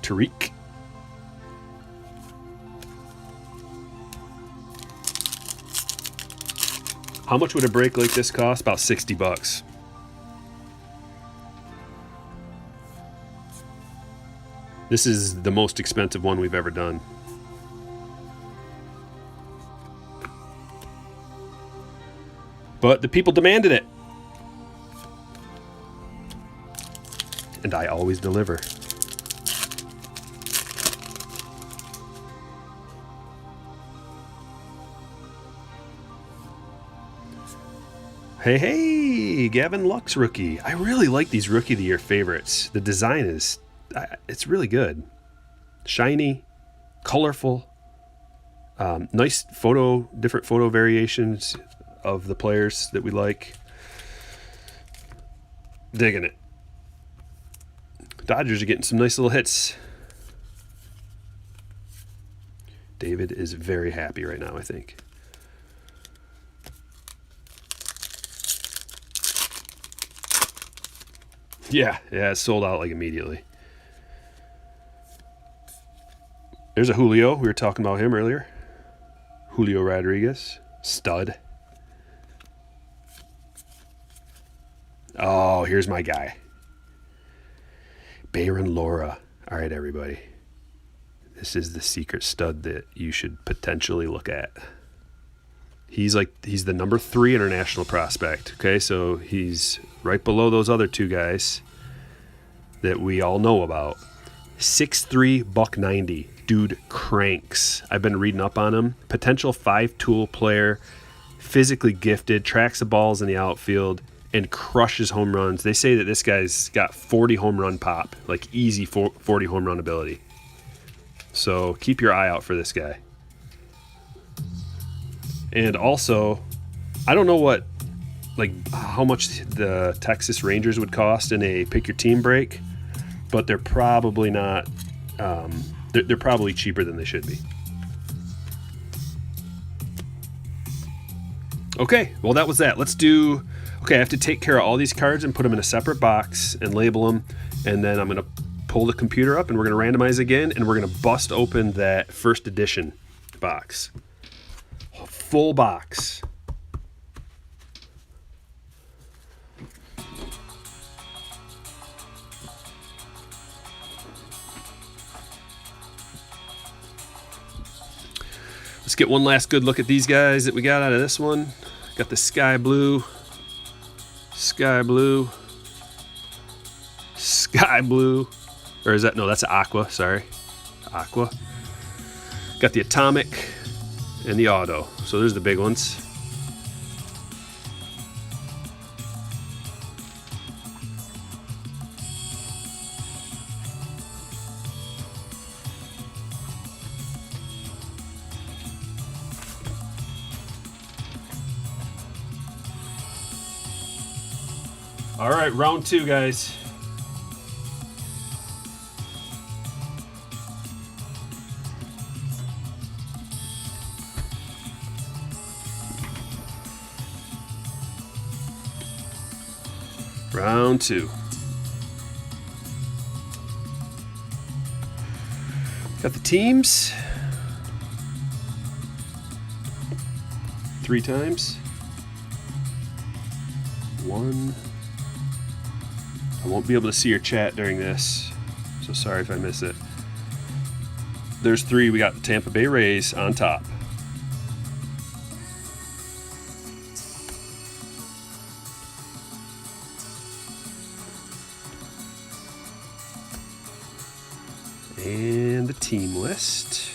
Tariq. How much would a break like this cost? About $60. This is the most expensive one we've ever done. But the people demanded it. And I always deliver. Hey, Gavin Lux rookie. I really like these Rookie of the Year favorites. The design is, it's really good. Shiny, colorful, nice photo, different photo variations of the players that we like. Digging it. Dodgers are getting some nice little hits. David is very happy right now, I think. Yeah, it sold out like immediately. There's a Julio. We were talking about him earlier. Julio Rodriguez. Stud. Oh, here's my guy. Baron Laura. All right, everybody. This is the secret stud that you should potentially look at. He's the number 3 international prospect. Okay, so he's right below those other 2 guys that we all know about. 6'3", $190. Dude cranks. I've been reading up on him. Potential 5-tool player, physically gifted, tracks the balls in the outfield, and crushes home runs. They say that this guy's got 40 home run pop, like easy 40 home run ability. So keep your eye out for this guy. And also, I don't know how much the Texas Rangers would cost in a pick your team break, but they're probably not. They're probably cheaper than they should be. Okay, well that was that. I have to take care of all these cards and put them in a separate box and label them, and then I'm gonna pull the computer up and we're gonna randomize again, and we're gonna bust open that first edition box. Full box. Let's get one last good look at these guys that we got out of this one. Got the sky blue, or is that, no, that's aqua, sorry. Aqua. Got the atomic and the auto. So there's the big ones. All right, round 2, guys. Round 2. Got the teams. 3 times. 1. I won't be able to see your chat during this, so sorry if I miss it. There's 3. We got the Tampa Bay Rays on top. And the team list.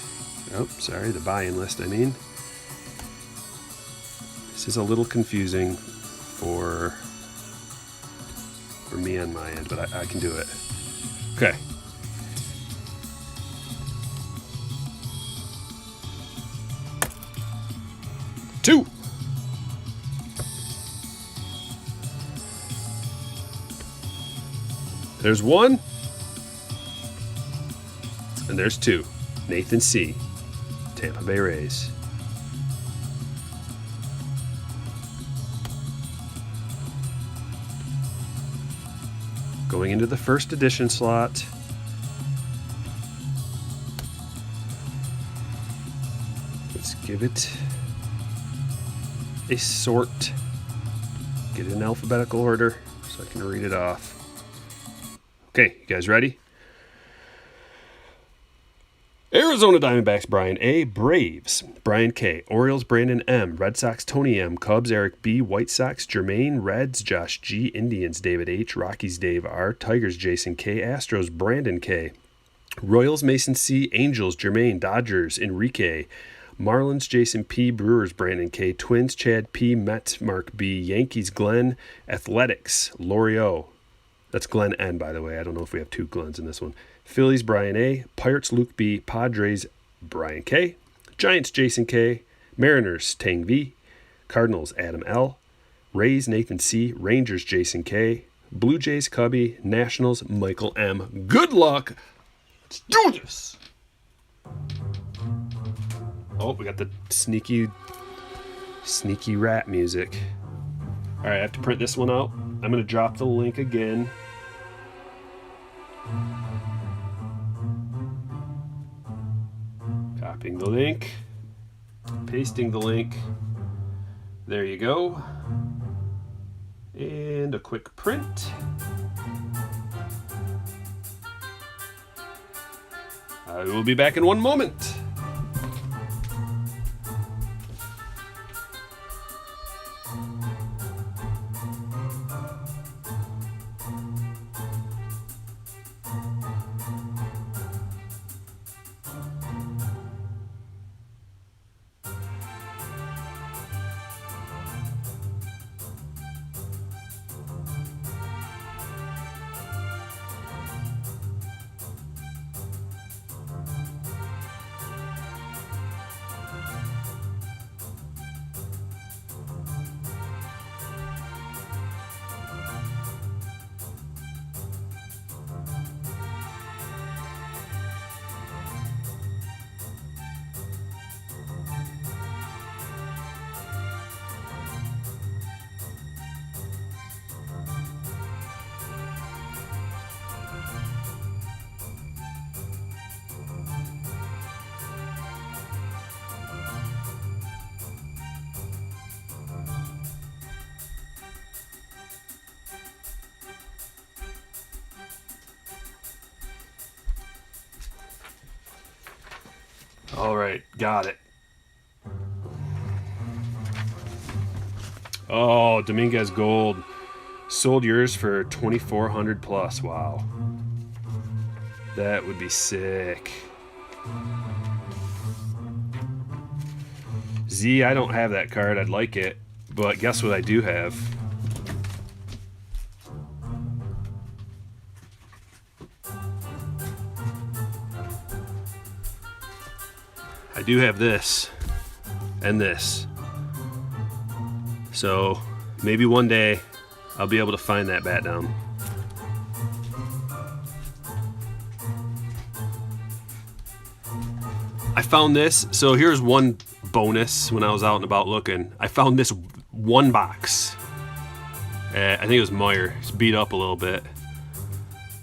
Oh, sorry, the buy-in list, I mean. This is a little confusing for me me and my end, but I can do it. Okay. Two. There's one. And there's two. Nathan C. Tampa Bay Rays. Going into the first edition slot. Let's give it a sort. Get it in alphabetical order so I can read it off. Okay, you guys ready? Arizona Diamondbacks, Brian A. Braves, Brian K. Orioles, Brandon M. Red Sox, Tony M. Cubs, Eric B. White Sox, Jermaine. Reds, Josh G. Indians, David H. Rockies, Dave R. Tigers, Jason K. Astros, Brandon K. Royals, Mason C. Angels, Jermaine. Dodgers, Enrique. Marlins, Jason P. Brewers, Brandon K. Twins, Chad P. Mets, Mark B. Yankees, Glenn. Athletics, L'Oreal. That's Glenn N, by the way. I don't know if we have two Glens in this one. Phillies, Brian A. Pirates, Luke B. Padres, Brian K. Giants, Jason K. Mariners, Tang V. Cardinals, Adam L. Rays, Nathan C. Rangers, Jason K. Blue Jays, Cubby. Nationals, Michael M. Good luck. Let's do this. Oh, we got the sneaky rat music. All right, I have to print this one out. I'm going to drop the link again. Copying the link. Pasting the link. There you go. And a quick print. I will be back in one moment. All right, got it. Oh, Dominguez Gold. Sold yours for $2,400 plus. Wow. That would be sick. Z, I don't have that card. I'd like it. But guess what I do have? I do have this and this. So maybe one day I'll be able to find that bat down. I found this. So here's one bonus when I was out and about looking. I found this one box. I think it was Meyer. It's beat up a little bit.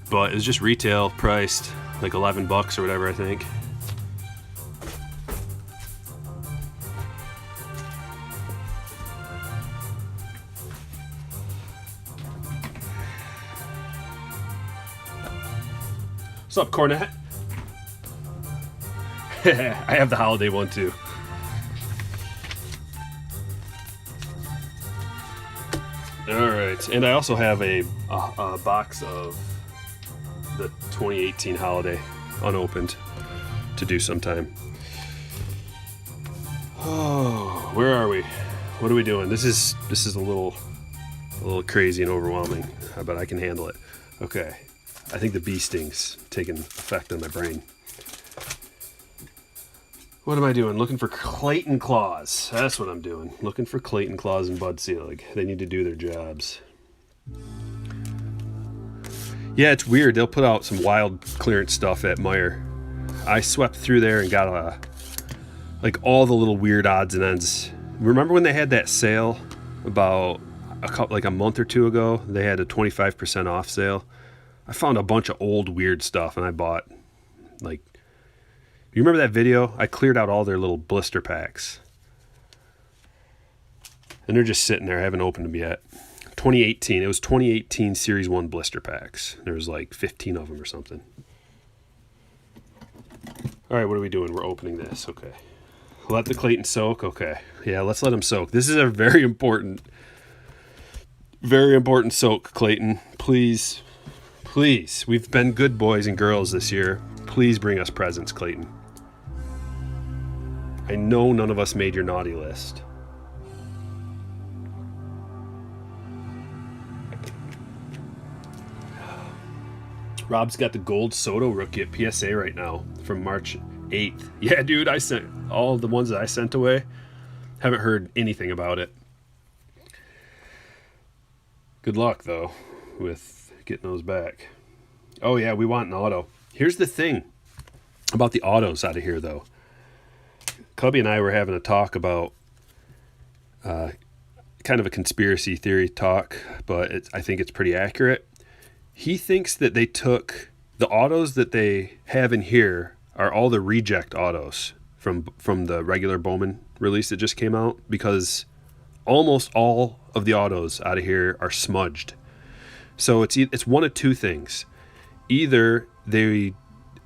But it was just retail priced like $11 or whatever, I think. What's up, Cornet? I have the holiday one too. All right, and I also have a box of the 2018 holiday unopened to do sometime. Oh, where are we? What are we doing? This is a little crazy and overwhelming, but I can handle it. Okay, I think the bee sting's taking effect on my brain. What am I doing? Looking for Clayton claws. That's what I'm doing. Looking for Clayton claws and bud sealing. They need to do their jobs. Yeah, it's weird. They'll put out some wild clearance stuff at Meijer. I swept through there and got like all the little weird odds and ends. Remember when they had that sale about like a month or two ago? They had a 25% off sale. I found a bunch of old weird stuff and I bought like, you remember that video? I cleared out all their little blister packs. And they're just sitting there. I haven't opened them yet. 2018. It was 2018 Series 1 blister packs. There was like 15 of them or something. All right, what are we doing? We're opening this. Okay. Let the Clayton soak. Okay. Yeah, let's let them soak. This is a very important soak, Clayton. Please. Please. We've been good boys and girls this year. Please bring us presents, Clayton. I know none of us made your naughty list. Rob's got the gold Soto rookie at PSA right now from March 8th. Yeah, dude, I sent all the ones that I sent away. Haven't heard anything about it. Good luck, though, with getting those back. Oh, yeah, we want an auto. Here's the thing about the autos out of here, though. Cubby and I were having a talk about kind of a conspiracy theory talk, but I think it's pretty accurate. He thinks that they took the autos that they have in here are all the reject autos from the regular Bowman release that just came out, because almost all of the autos out of here are smudged. So it's one of two things. Either they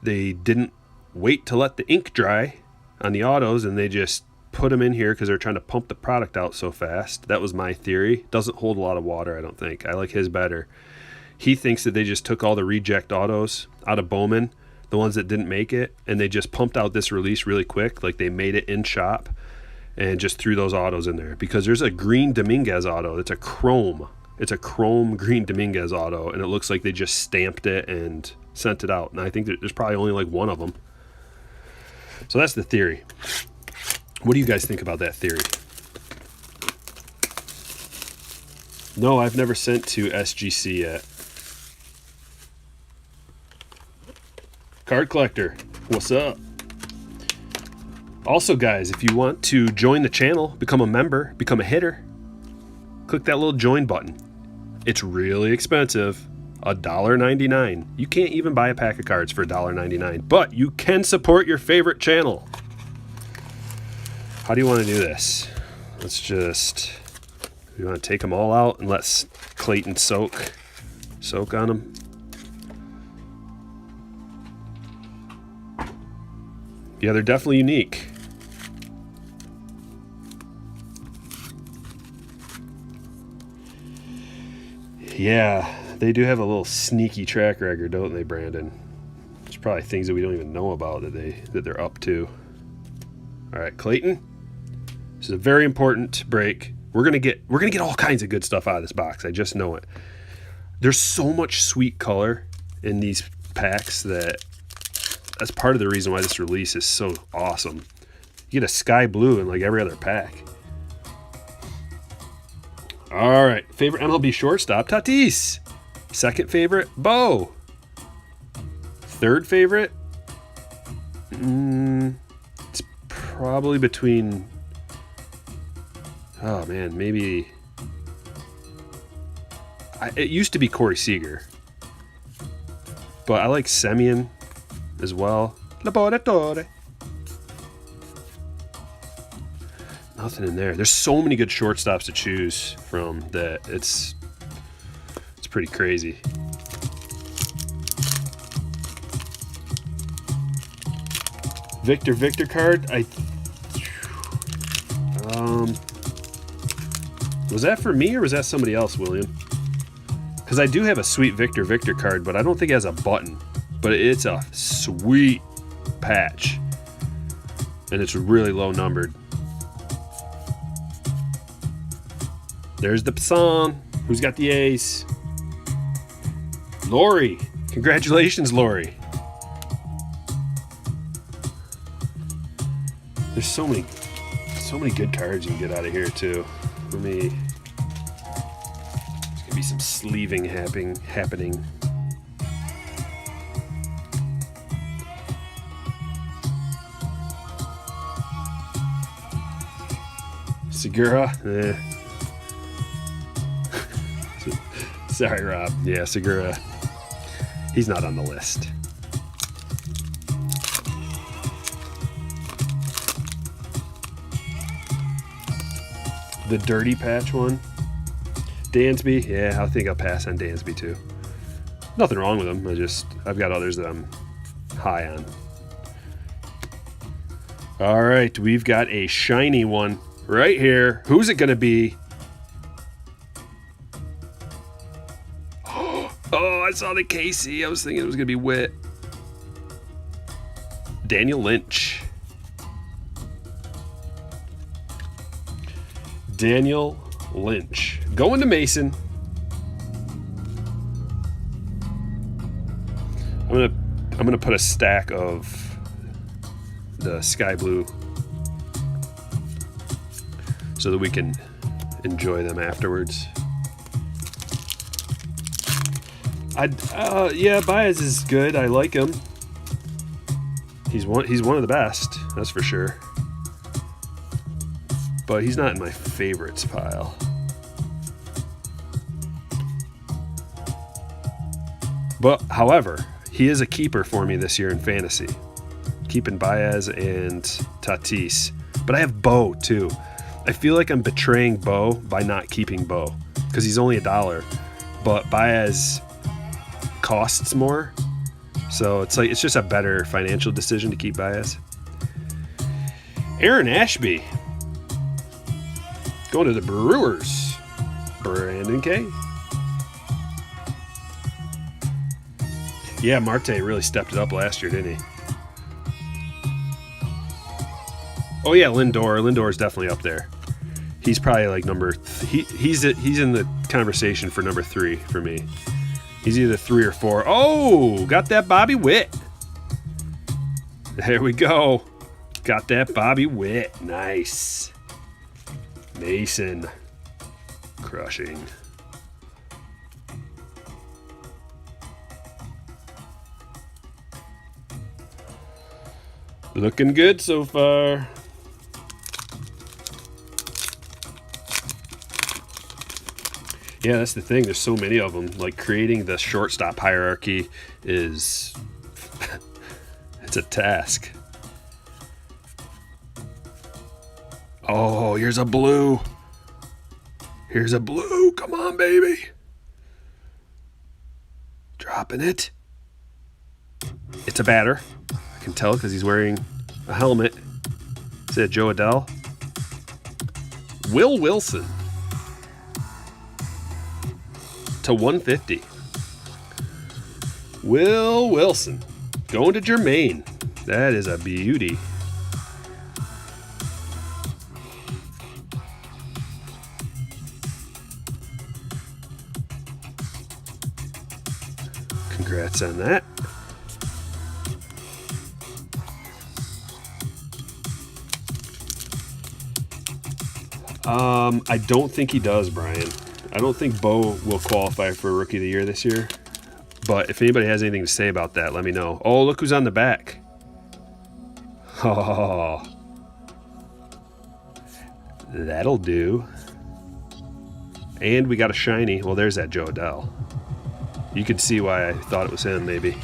didn't wait to let the ink dry on the autos and they just put them in here because they're trying to pump the product out so fast. That was my theory. Doesn't hold a lot of water, I don't think. I like his better. He thinks that they just took all the reject autos out of Bowman, the ones that didn't make it, and they just pumped out this release really quick, like they made it in shop, and just threw those autos in there. Because there's a green Dominguez auto. It's a chrome green Dominguez auto, and it looks like they just stamped it and sent it out. And I think that there's probably only like one of them. So that's the theory. What do you guys think about that theory? No, I've never sent to SGC yet. Card collector, what's up? Also, guys, if you want to join the channel, become a member, become a hitter, click that little join button. It's really expensive, $1.99. You can't even buy a pack of cards for $1.99, but you can support your favorite channel. How do you want to do this? You want to take them all out and let Clayton soak on them? Yeah, they're definitely unique. Yeah, they do have a little sneaky track record, don't they, Brandon? There's probably things that we don't even know about that they're up to. All right, Clayton. This is a very important break. We're gonna get all kinds of good stuff out of this box. I just know it. There's so much sweet color in these packs that's part of the reason why this release is so awesome. You get a sky blue in like every other pack. All right, favorite MLB shortstop, Tatis. Second favorite, Bo. Third favorite, it's probably between, oh man, maybe, it used to be Corey Seager, but I like Semien as well. Laboratore. Nothing in there. There's so many good shortstops to choose from that it's pretty crazy. Victor card. Was that for me or was that somebody else, William? Because I do have a sweet Victor card, but I don't think it has a button. But it's a sweet patch, and it's really low numbered. There's the Psan. Who's got the ace? Lori. Congratulations, Lori. There's so many good cards you can get out of here too. There's gonna be some sleeving happening. Segura, Sorry, Rob. Yeah, Segura. He's not on the list. The dirty patch one. Dansby. Yeah, I think I'll pass on Dansby too. Nothing wrong with him. I've got others that I'm high on. All right, we've got a shiny one right here. Who's it going to be? Oh, I saw the KC. I was thinking it was going to be Witt. Daniel Lynch. Daniel Lynch. Going to Mason. I'm gonna put a stack of the sky blue so that we can enjoy them afterwards. Yeah, Baez is good. I like him. He's one of the best, that's for sure. But he's not in my favorites pile. But however, he is a keeper for me this year in fantasy. Keeping Baez and Tatis. But I have Bo too. I feel like I'm betraying Bo by not keeping Bo because he's only $1. But Baez costs more. So it's just a better financial decision to keep Baez. Aaron Ashby. Going to the Brewers. Brandon K. Yeah, Marte really stepped it up last year, didn't he? Oh yeah, Lindor. Lindor's definitely up there. He's probably like he's in the conversation for number 3 for me. He's either 3 or 4. Oh, got that Bobby Witt. There we go. Got that Bobby Witt. Nice. Mason. Crushing. Looking good so far. Yeah, that's the thing. There's so many of them. Like, creating the shortstop hierarchy is it's a task. Oh, here's a blue. Here's a blue. Come on, baby. Dropping it. It's a batter. I can tell because he's wearing a helmet. Is that Joe Adell? Will Wilson. To 150. Will Wilson. Going to Jermaine. That is a beauty. Congrats on that. I don't think he does, Brian. I don't think Bo will qualify for Rookie of the Year this year. But if anybody has anything to say about that, let me know. Oh, look who's on the back. Oh. That'll do. And we got a shiny. Well, there's that Joe Adell. You could see why I thought it was him, maybe.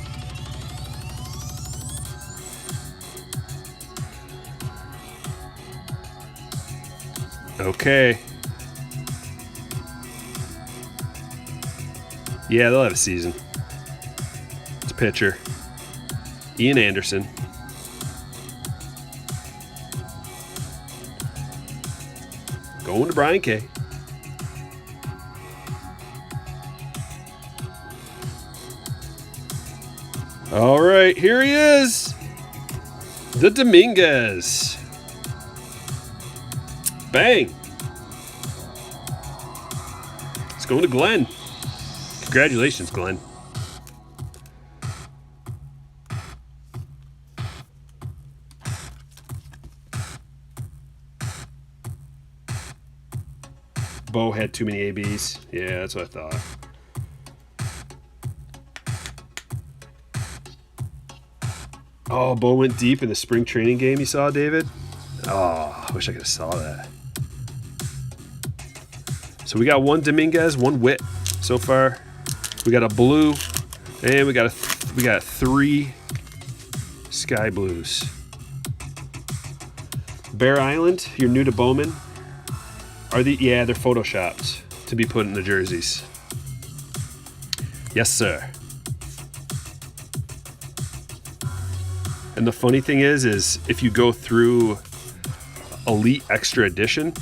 Okay. Yeah, they'll have a season. It's a pitcher. Ian Anderson. Going to Brian K. All right, here he is. The Dominguez. Bang. It's going to Glenn. Congratulations, Glenn. Bo had too many ABs. Yeah, that's what I thought. Oh, Bo went deep in the spring training game you saw, David? Oh, I wish I could have saw that. So we got one Dominguez, one Witt so far. We got a blue, and we got 3 sky blues. Bear Island, you're new to Bowman. Yeah, they're photoshopped to be put in the jerseys. Yes, sir. And the funny thing is if you go through Elite Extra Edition,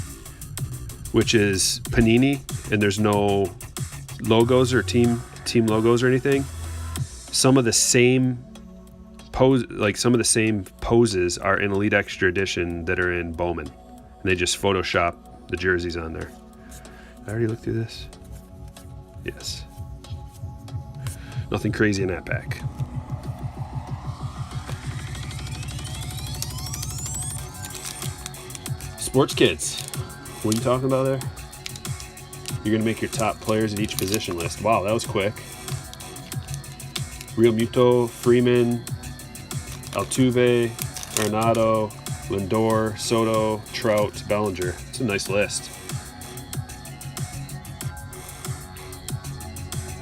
which is Panini, and there's no logos or team logos or anything, some of the same poses are in Elite Extra Edition that are in Bowman, and they just Photoshop the jerseys on there. I already looked through this. Yes. Nothing crazy in that pack. Sports Kids. What are you talking about there? You're going to make your top players at each position list. Wow, that was quick. Real Muto, Freeman, Altuve, Arenado, Lindor, Soto, Trout, Bellinger. It's a nice list.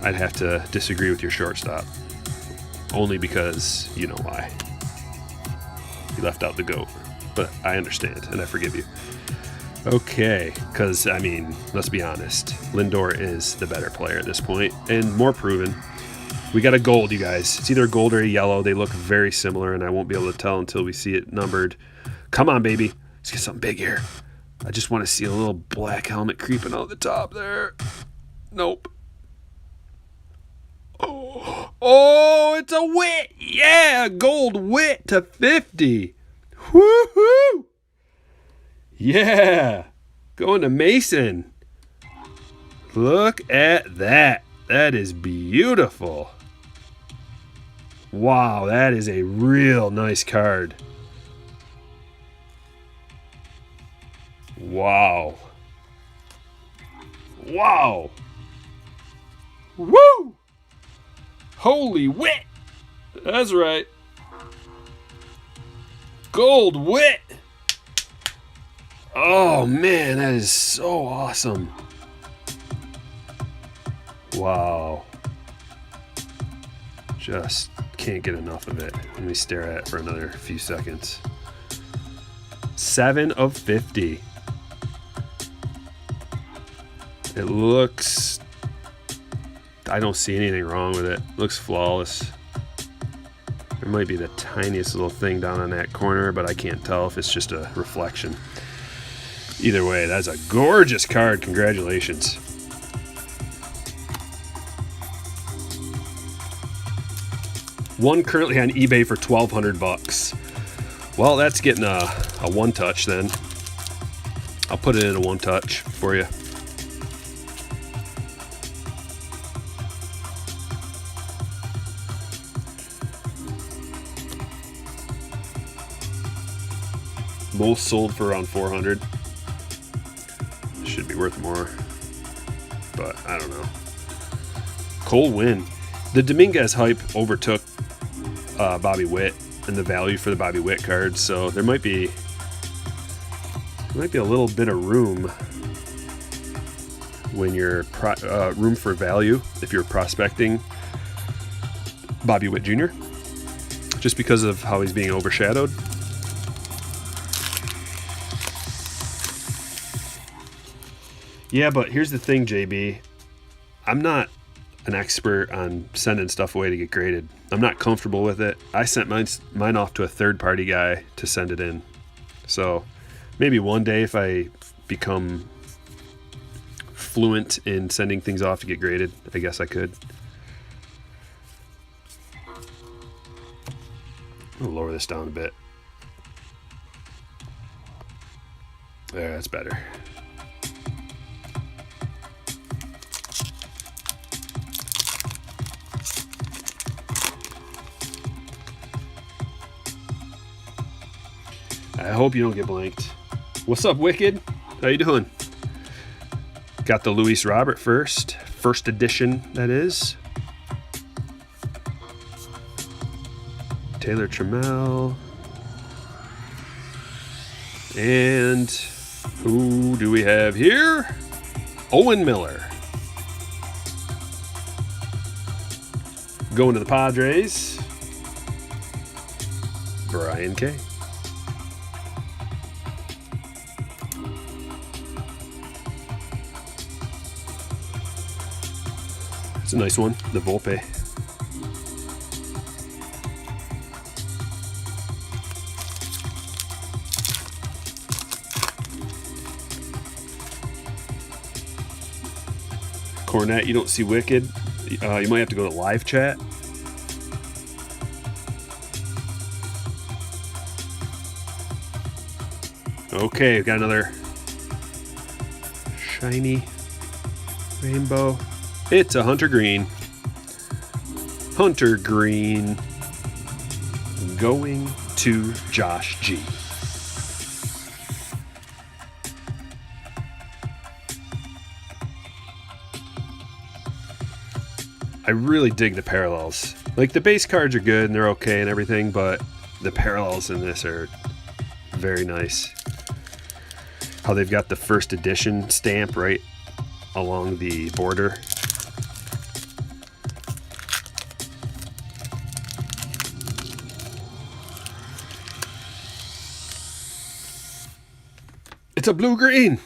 I'd have to disagree with your shortstop. Only because you know why. You left out the GOAT. But I understand, and I forgive you. Okay, because, I mean, let's be honest. Lindor is the better player at this point, and more proven. We got a gold, you guys. It's either a gold or a yellow. They look very similar, and I won't be able to tell until we see it numbered. Come on, baby. Let's get something big here. I just want to see a little black helmet creeping out the top there. Nope. Oh, it's a Witt. Yeah, gold Witt to 50. Woohoo! Yeah, going to Mason. Look at that. That is beautiful. Wow, that is a real nice card. Wow. Wow. Woo! Holy Witt. That's right. Gold Witt. Oh man, that is so awesome. Wow. Just can't get enough of it. Let me stare at it for another few seconds. 7 of 50. It looks... I don't see anything wrong with it. It looks flawless. There might be the tiniest little thing down on that corner, but I can't tell if it's just a reflection. Either way, that's a gorgeous card. Congratulations. One currently on eBay for $1,200. Well, that's getting a one touch then. I'll put it in a one touch for you. Both sold for around $400. Should be worth more, but I don't know. Cole Winn. The Dominguez hype overtook Bobby Witt and the value for the Bobby Witt cards, so there might be a little bit of room when you're room for value if you're prospecting Bobby Witt Jr. just because of how he's being overshadowed. Yeah, but here's the thing, JB. I'm not an expert on sending stuff away to get graded. I'm not comfortable with it. I sent mine off to a third-party guy to send it in. So maybe one day if I become fluent in sending things off to get graded, I guess I could. I'll lower this down a bit. There, that's better. I hope you don't get blanked. What's up, Wicked? How you doing? Got the Luis Robert first edition, that is. Taylor Trammell. And who do we have here? Owen Miller. Going to the Padres. Brian Kay. It's a nice one, the Volpe. Cornette, you don't see Wicked. You might have to go to live chat. Okay, we've got another shiny rainbow. It's a Hunter Green. Hunter Green going to Josh G. I really dig the parallels. Like, the base cards are good and they're okay and everything, but the parallels in this are very nice. How they've got the first edition stamp right along the border. It's a blue-green.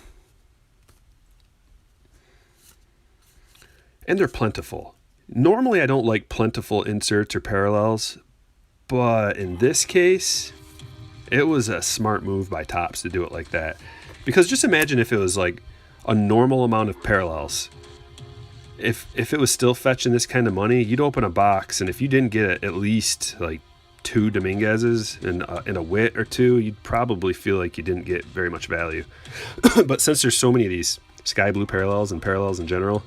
And they're plentiful. Normally I don't like plentiful inserts or parallels, but in this case, it was a smart move by Topps to do it like that. Because just imagine if it was like a normal amount of parallels. If it was still fetching this kind of money, you'd open a box, and if you didn't get at least like 2 Dominguez's and a Witt or 2, you'd probably feel like you didn't get very much value. But since there's so many of these sky blue parallels and parallels in general,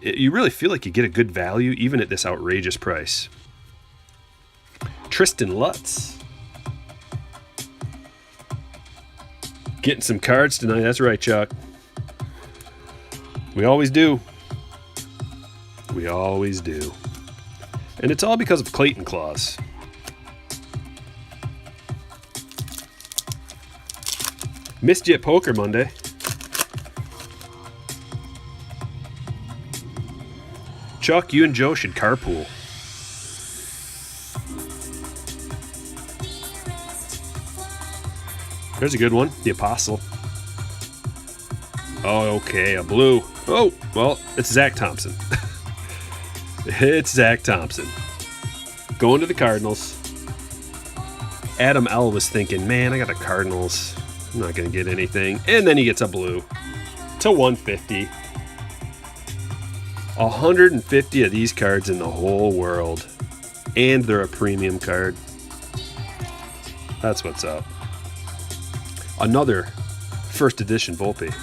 you really feel like you get a good value even at this outrageous price. Tristan Lutz. Getting some cards tonight. That's right, Chuck. We always do. We always do. And it's all because of Clayton Claus. Missed you at Poker Monday. Chuck, you and Joe should carpool. There's a good one. The Apostle. Oh, okay. A blue. Oh, well, it's Zach Thompson. It's Zach Thompson. Going to the Cardinals. Adam L. was thinking, man, I got the Cardinals. I'm not going to get anything. And then he gets a blue to 150. 150 of these cards in the whole world. And they're a premium card. That's what's up. Another first edition Volpe.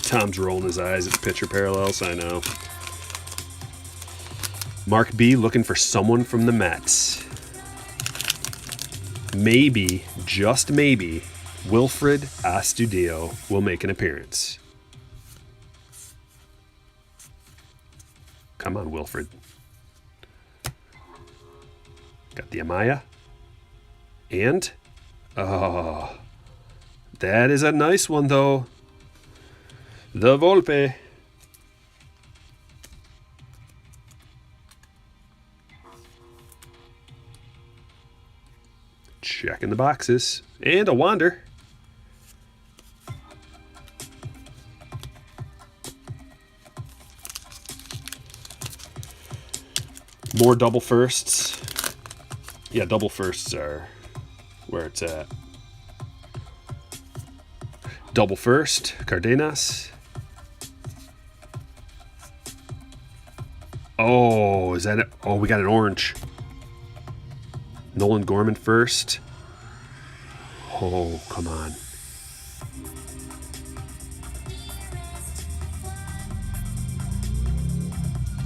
Tom's rolling his eyes at the picture parallels, I know. Mark B looking for someone from the Mets. Maybe, just maybe, Wilfred Astudillo will make an appearance. Come on, Wilfred. Got the Amaya. And, oh, that is a nice one, though. The Volpe. Checking the boxes. And a Wander. More double firsts. Yeah, double firsts are where it's at. Double first, Cardenas. Oh, is that it? Oh, we got an orange. Nolan Gorman first. Oh, come on.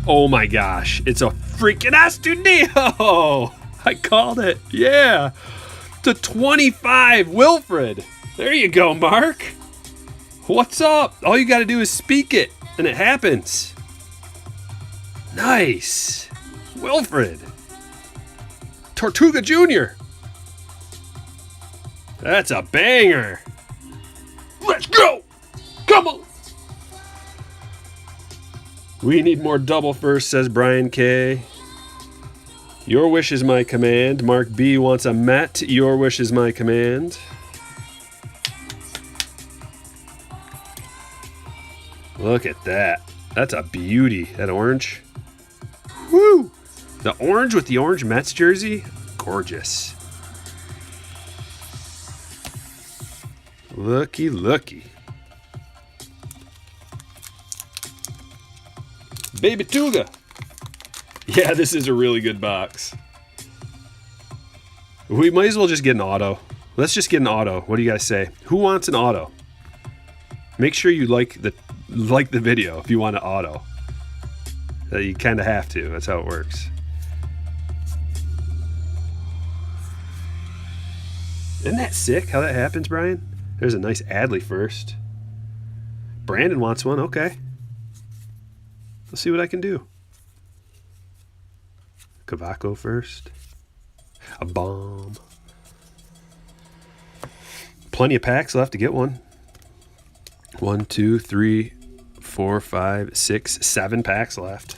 Oh my gosh, it's a freaking Astudillo! I called it. Yeah. To 25, Wilfred. There you go, Mark. What's up? All you got to do is speak it, and it happens. Nice. Wilfred. Tortuga Jr. That's a banger. Let's go. Come on. We need more double first, says Brian K. Your wish is my command. Mark B wants a Met. Your wish is my command. Look at that. That's a beauty. That orange. Woo! The orange with the orange Mets jersey. Gorgeous. Looky, looky. Baby Tuga. Yeah, this is a really good box. We might as well just get an auto. Let's just get an auto. What do you guys say? Who wants an auto? Make sure you like the video if you want an auto. You kind of have to. That's how it works. Isn't that sick how that happens, Brian? There's a nice Adley first. Brandon wants one. Okay. Let's see what I can do. Cavaco first. A bomb. Plenty of packs left to get one. 1, 2, 3, 4, 5, 6, 7 packs left.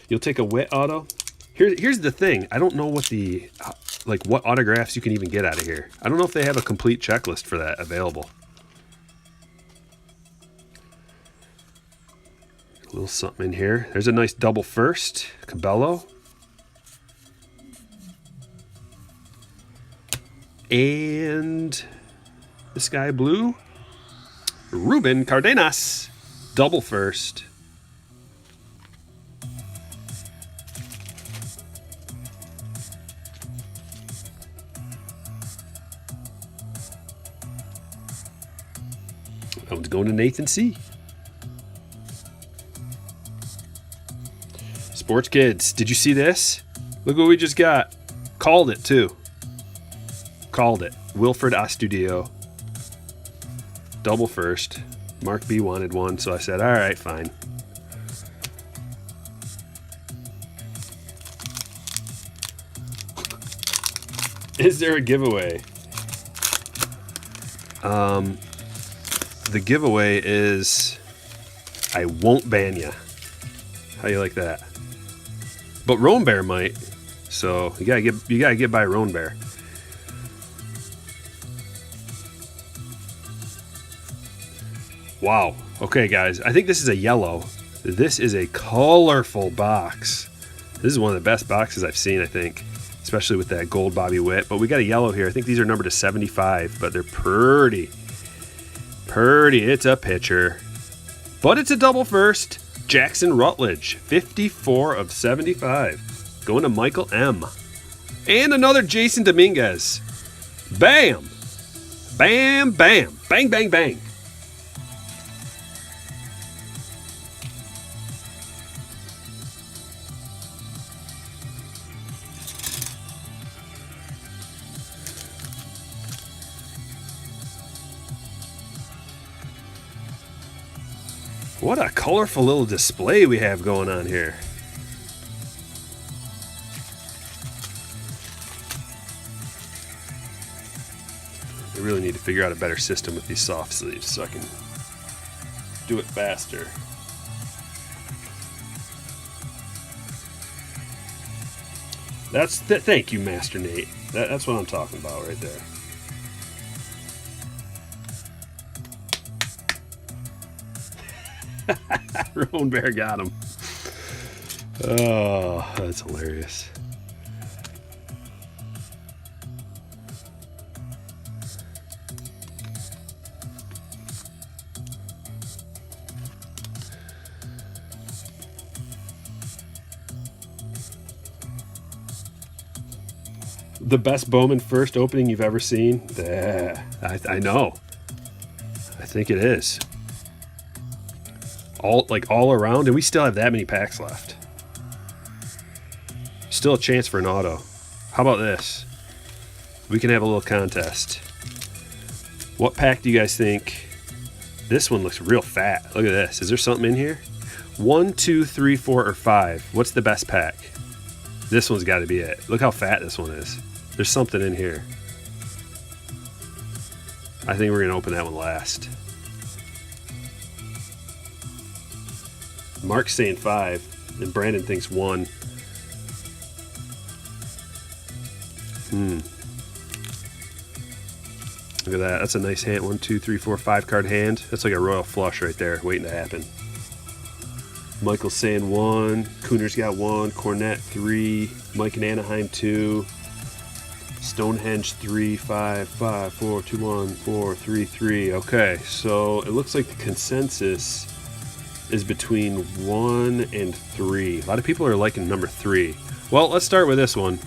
You'll take a wet auto. Here's the thing. I don't know what what autographs you can even get out of here. I don't know if they have a complete checklist for that available. A little something in here. There's a nice double first. Cabello. And the sky blue. Ruben Cardenas. Double first. That one's going to Nathan C. Sports Kids, did you see this? Look what we just got. Called it, too. Called it. Wilfred Astudillo. Double first. Mark B wanted one, so I said, all right, fine. Is there a giveaway? The giveaway is I won't ban you. How you like that? But Roan Bear might. So you gotta get by Roan Bear. Wow. Okay, guys. I think this is a yellow. This is a colorful box. This is one of the best boxes I've seen, I think. Especially with that gold Bobby Witt. But we got a yellow here. I think these are numbered to 75, but they're pretty. Pretty. It's a pitcher. But it's a double first. Jackson Rutledge, 54 of 75. Going to Michael M. And another Jason Dominguez. Bam. Bam, bam. Bang, bang, bang. What a colorful little display we have going on here. I really need to figure out a better system with these soft sleeves so I can do it faster. Thank you, Master Nate. That's what I'm talking about right there. Roan Bear got him. Oh, that's hilarious. The best Bowman first opening you've ever seen? I know. I think it is. All around, and we still have that many packs left. still a chance for an auto. How about this? We can have a little contest. What pack do you guys think? This one looks real fat. Look at this. Is there something in here? 1, 2, 3, 4, or 5. What's the best pack? This one's got to be it. Look how fat this one is. There's something in here. I think we're going to open that one last. Mark's saying 5, and Brandon thinks 1. Look at that. That's a nice hand. 1, 2, 3, 4, 5 card hand. That's like a royal flush right there, waiting to happen. Michael's saying 1. Cooner's got 1. Cornette 3. Mike and Anaheim 2. Stonehenge 3, 5, 5, 4, 2, 1, 4, 3, 3. Okay, so it looks like the consensus is between 1 and 3. A lot of people are liking number 3. Well, let's start with this one.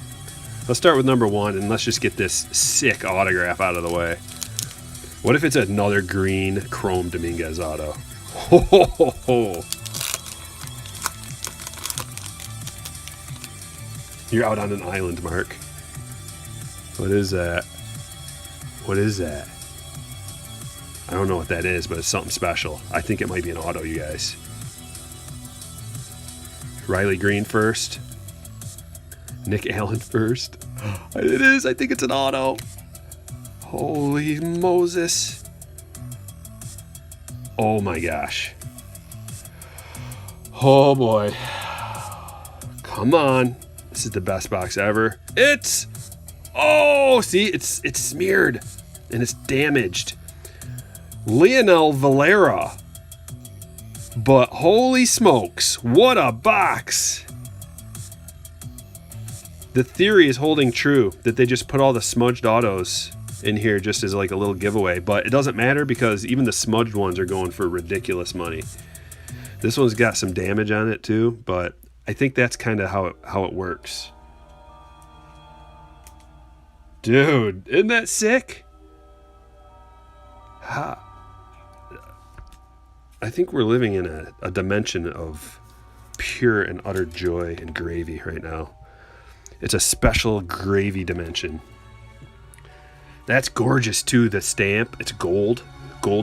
Let's start with number 1, and let's just get this sick autograph out of the way. What if it's another green Chrome Dominguez auto? Ho, ho, ho, ho. You're out on an island, Mark. What is that? What is that? I don't know what that is, but it's something special. I think it might be an auto, you guys. Riley Green first. Nick Allen first. It is. I think it's an auto. Holy Moses. Oh my gosh. Oh boy. Come on. This is the best box ever. It's... Oh, see, it's smeared and it's damaged. Lionel Valera. But holy smokes, what a box. The theory is holding true that they just put all the smudged autos in here just as like a little giveaway, but it doesn't matter because even the smudged ones are going for ridiculous money. This one's got some damage on it too, but I think that's kind of how it works. Dude, isn't that sick? I think we're living in a dimension of pure and utter joy and gravy right now. It's a special gravy dimension. That's gorgeous too, the stamp. It's gold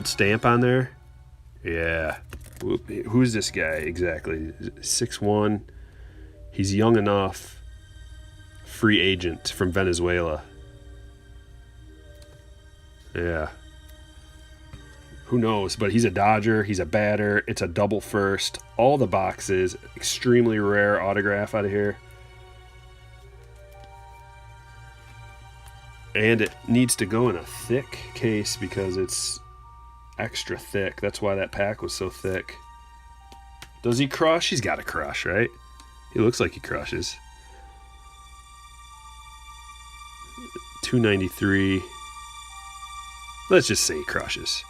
stamp on there. Yeah. Who's this guy exactly? 6'1". He's young enough. Free agent from Venezuela. Yeah. Who knows? But he's a Dodger. He's a batter. It's a double first. All the boxes. Extremely rare autograph out of here. And it needs to go in a thick case because it's extra thick. That's why that pack was so thick. Does he crush? He's got to crush, right? He looks like he crushes. 293. Let's just say he crushes.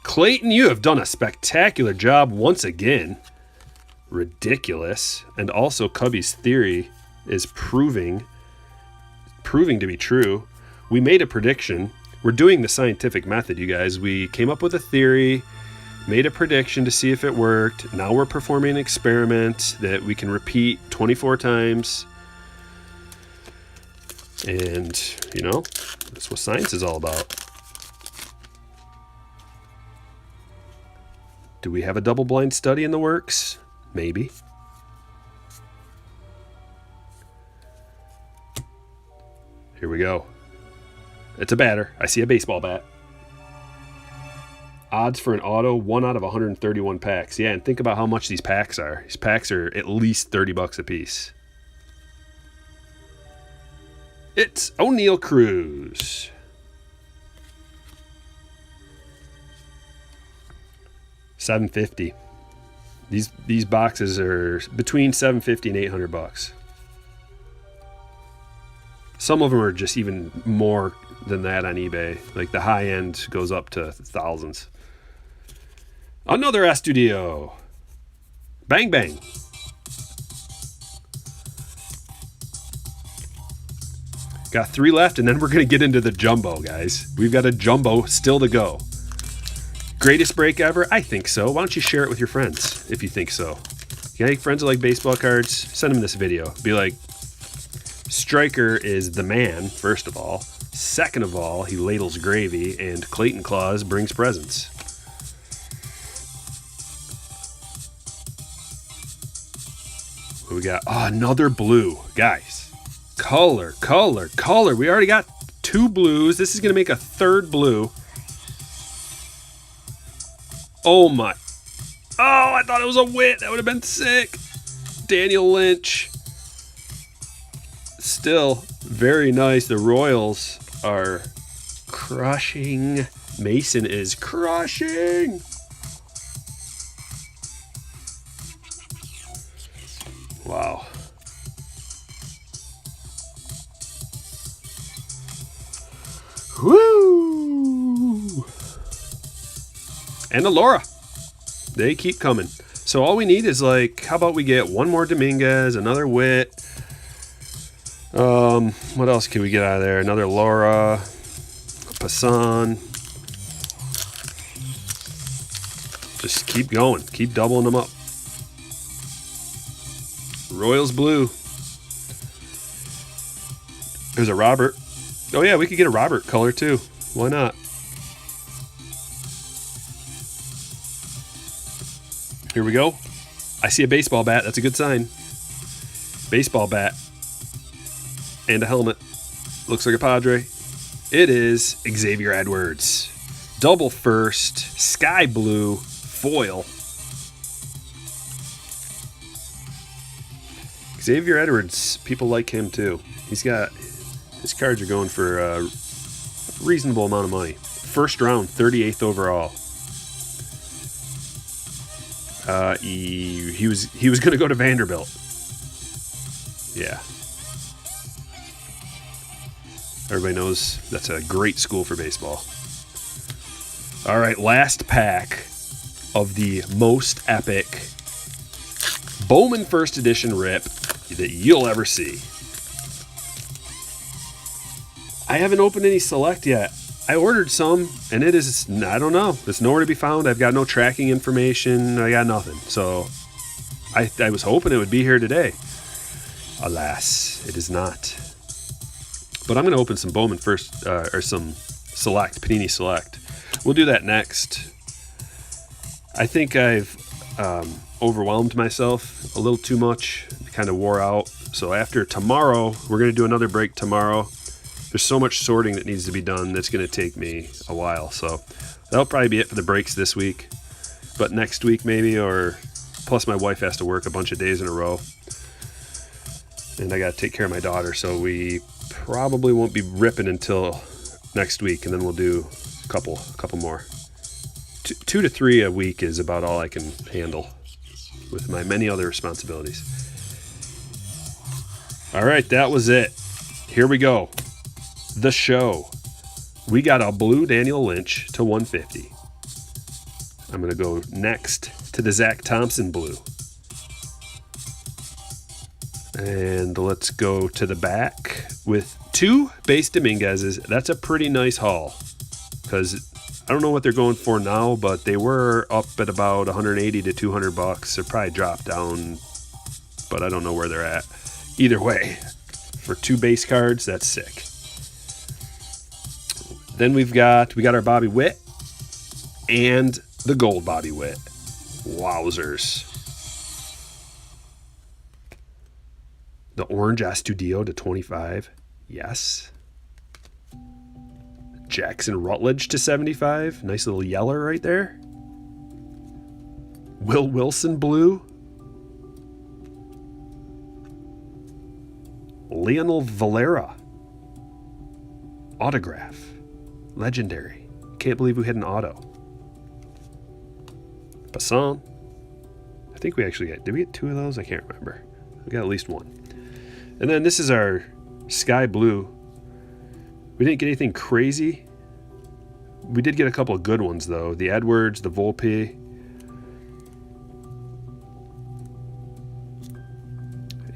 Clayton, you have done a spectacular job once again. Ridiculous. And also Cubby's theory is proving to be true. We made a prediction. We're doing the scientific method, you guys. We came up with a theory, made a prediction to see if it worked. Now we're performing an experiment that we can repeat 24 times. And, you know, that's what science is all about. Do we have a double-blind study in the works? Maybe. Here we go. It's a batter. I see a baseball bat. Odds for an auto, 1 out of 131 packs. Yeah, and think about how much these packs are. These packs are at least $30 a piece. It's O'Neal Cruz. $750. These boxes are between $750 and $800. Some of them are just even more than that on eBay. Like the high end goes up to thousands. Another Astudillo. Bang bang. Got 3 left, and then we're going to get into the jumbo, guys. We've got a jumbo still to go. Greatest break ever? I think so. Why don't you share it with your friends if you think so? You got any friends that like baseball cards? Send them this video. Be like, Stryker is the man, first of all. Second of all, he ladles gravy, and Clayton Claus brings presents. What we got? Oh, another blue. Guys, color. We already got 2 blues. This is going to make a 3rd blue. Oh, my. Oh, I thought it was a wit. That would have been sick. Daniel Lynch. Still very nice. The Royals are crushing. Mason is crushing. Wow. Woo! And Alora. They keep coming. So all we need is like, how about we get one more Dominguez, another Witt. What else can we get out of there? Another Laura, Passan. Just keep going. Keep doubling them up. Royals blue. There's a Robert. Oh yeah, we could get a Robert color too. Why not? Here we go. I see a baseball bat. That's a good sign. Baseball bat. And a helmet. Looks like a Padre. It is Xavier Edwards. Double first. Sky blue. Foil. Xavier Edwards. People like him too. He's got... His cards are going for a reasonable amount of money. First round, 38th overall. He was going to go to Vanderbilt. Yeah. Everybody knows that's a great school for baseball. All right, last pack of the most epic Bowman first edition rip that you'll ever see. I haven't opened any select yet. I ordered some, and it is, I don't know. It's nowhere to be found. I've got no tracking information. I got nothing. So I was hoping it would be here today. Alas, it is not. But I'm going to open some Bowman first, or some Select, Panini Select. We'll do that next. I think I've overwhelmed myself a little too much. It kind of wore out. So after tomorrow, we're going to do another break tomorrow. There's so much sorting that needs to be done that's going to take me a while. So that'll probably be it for the breaks this week. But next week maybe, or plus my wife has to work a bunch of days in a row. And I got to take care of my daughter. So we probably won't be ripping until next week. And then we'll do a couple more. 2 to 3 a week is about all I can handle with my many other responsibilities. All right, that was it. Here we go. The show. We got a blue Daniel Lynch to 150. I'm going to go next to the Zach Thompson blue. And let's go to the back with 2 base Dominguez's. That's a pretty nice haul. Because I don't know what they're going for now, but they were up at about 180 to 200 bucks. They're probably dropped down, but I don't know where they're at. Either way, for 2 base cards, that's sick. Then we got our Bobby Witt and the gold Bobby Witt. Wowzers. The orange Astudillo to 25. Yes. Jackson Rutledge to 75. Nice little yeller right there. Will Wilson blue. Lionel Valera. Autograph. Legendary. Can't believe we had an auto. Passan. I think we actually got... Did we get 2 of those? I can't remember. We got at least 1. And then this is our sky blue. We didn't get anything crazy. We did get a couple of good ones, though. The Edwards, the Volpe.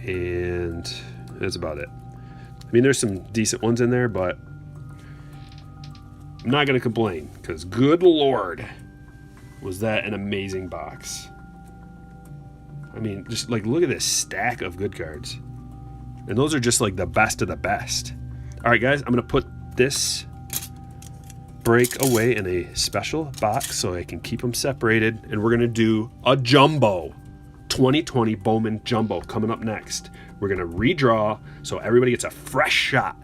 And that's about it. I mean, there's some decent ones in there, but I'm not going to complain, because good Lord, was that an amazing box. I mean, just like look at this stack of good cards. And those are just like the best of the best. All right, guys, I'm going to put this break away in a special box so I can keep them separated. And we're going to do a jumbo. 2020 Bowman Jumbo coming up next. We're going to redraw so everybody gets a fresh shot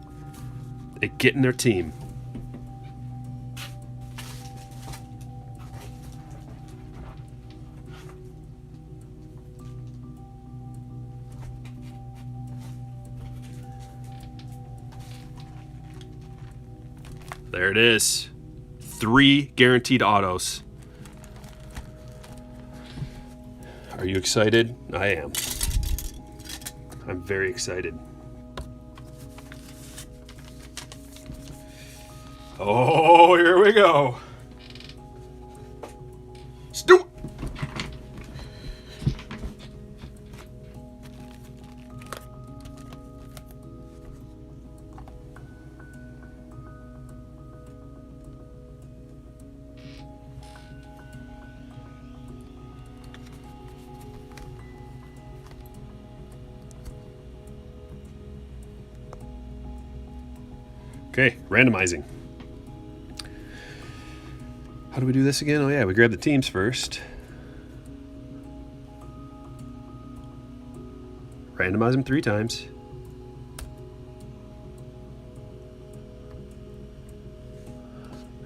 at getting their team. There it is. 3 guaranteed autos. Are you excited? I am. I'm very excited. Oh, here we go. Let's do it. Okay, randomizing. How do we do this again? Oh yeah, we grab the teams first. Randomize them 3 times.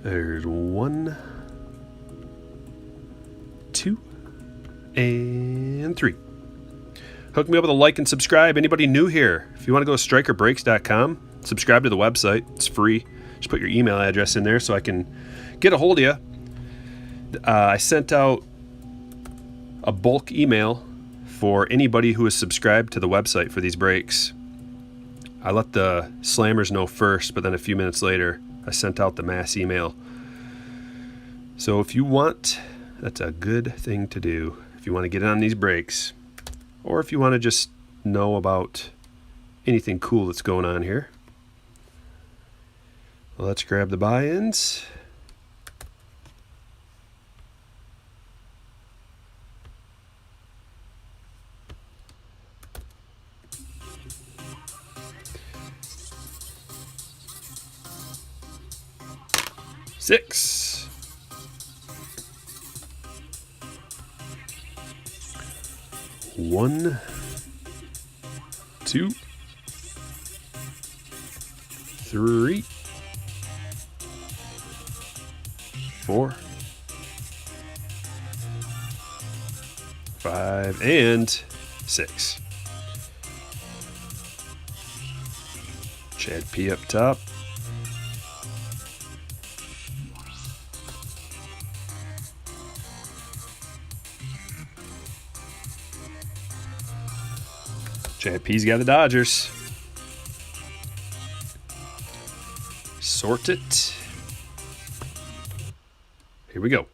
There's 1, 2, and 3. Hook me up with a like and subscribe. Anybody new here, if you want to go to strikerbreaks.com, subscribe to the website. It's free. Just put your email address in there so I can get a hold of you. I sent out a bulk email for anybody who is subscribed to the website for these breaks. I let the slammers know first, but then a few minutes later, I sent out the mass email. So if you want, that's a good thing to do. If you want to get in on these breaks, or if you want to just know about anything cool that's going on here. Let's grab the buy-ins. Six. One, 2, 3, 4, 5, and 6. Chad P up top. Chad P's got the Dodgers. Sort it. Here we go.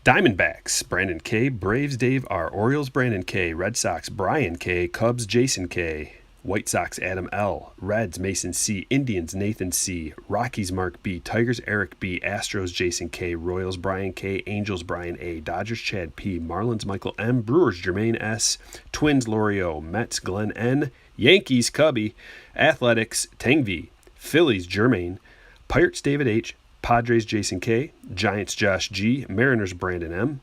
Diamondbacks, Brandon K. Braves, Dave R. Orioles, Brandon K. Red Sox, Brian K. Cubs, Jason K. White Sox, Adam L. Reds, Mason C. Indians, Nathan C. Rockies, Mark B. Tigers, Eric B. Astros, Jason K. Royals, Brian K. Angels, Brian A. Dodgers, Chad P. Marlins, Michael M. Brewers, Jermaine S. Twins, Lorio. Mets, Glenn N. Yankees, Cubby. Athletics, Tang V. Phillies, Jermaine. Pirates, David H. Padres, Jason K. Giants, Josh G. Mariners, Brandon M.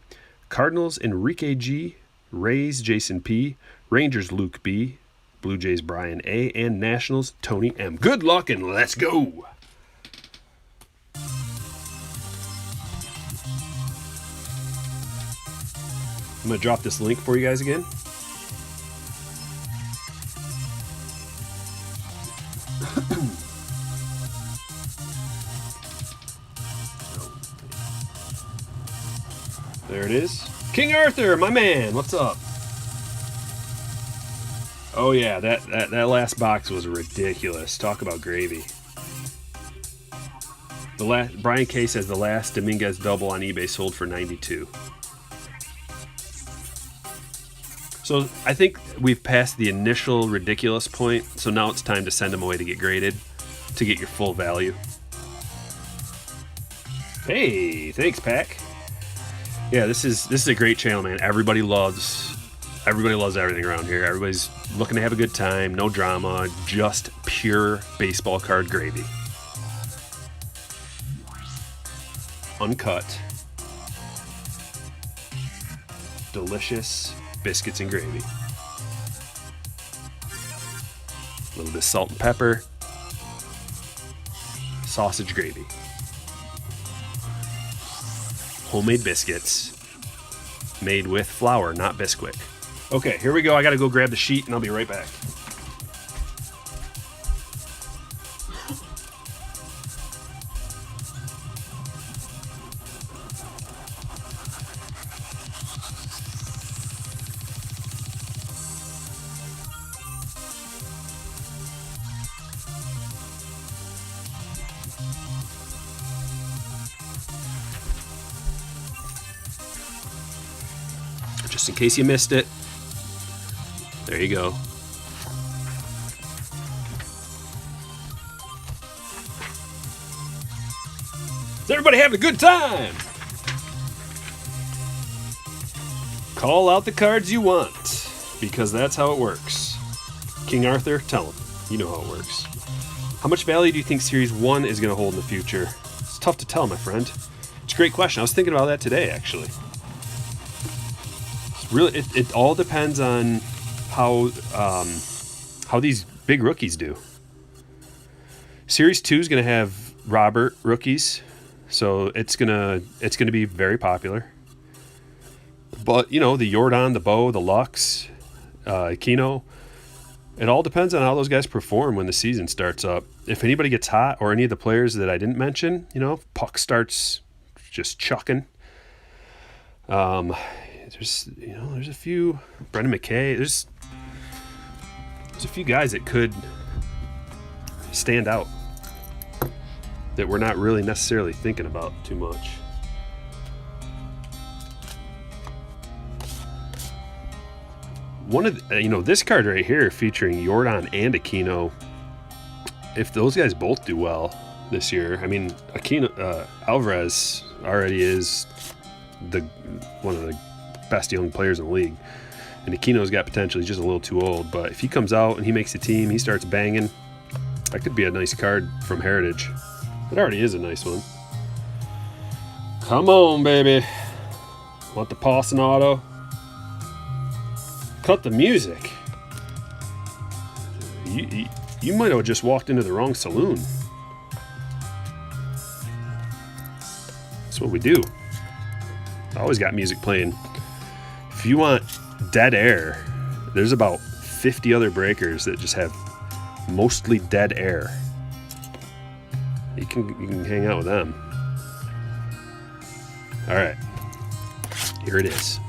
Cardinals, Enrique G. Rays, Jason P. Rangers, Luke B. Blue Jays, Brian A. And Nationals, Tony M. Good luck and let's go. I'm going to drop this link for you guys again. There it is. King Arthur, my man, what's up? Oh yeah, that last box was ridiculous. Talk about gravy. Brian K says the last Dominguez double on eBay sold for $92. So I think we've passed the initial ridiculous point. So now it's time to send them away to get graded to get your full value. Hey, thanks, Pack. Yeah, this is a great channel, man. Everybody loves everything around here. Everybody's looking to have a good time, no drama, just pure baseball card gravy. Uncut, delicious biscuits and gravy. A little bit of salt and pepper, sausage gravy. Homemade biscuits made with flour, not Bisquick. Okay, here we go. I gotta go grab the sheet and I'll be right back. Just in case you missed it, there you go. Is everybody having a good time? Call out the cards you want, because that's how it works. King Arthur, tell him. You know how it works. How much value do you think Series 1 is going to hold in the future? It's tough to tell, my friend. It's a great question. I was thinking about that today, actually. Really, it all depends on how these big rookies do. Series 2 is going to have Robert rookies, so it's gonna be very popular. But you know, the Jordan, the Bo, the Lux, Kino, it all depends on how those guys perform when the season starts up. If anybody gets hot, or any of the players that I didn't mention, you know, Puck starts just chucking. There's a few, Brendan McKay, there's a few guys that could stand out that we're not really necessarily thinking about too much. One of the, this card right here featuring Jordan and Aquino, if those guys both do well this year, I mean, Aquino, Alvarez already is one of the best young players in the league, and Aquino's got potential. He's just a little too old, but if he comes out and he makes the team, he starts banging, that could be a nice card from Heritage. It already is a nice one. Come on, baby. Want the Pawson auto? Cut the music. You might have just walked into the wrong saloon. That's what we do. I always got music playing. If you want dead air, there's about 50 other breakers that just have mostly dead air. You can hang out with them. All right, here it is.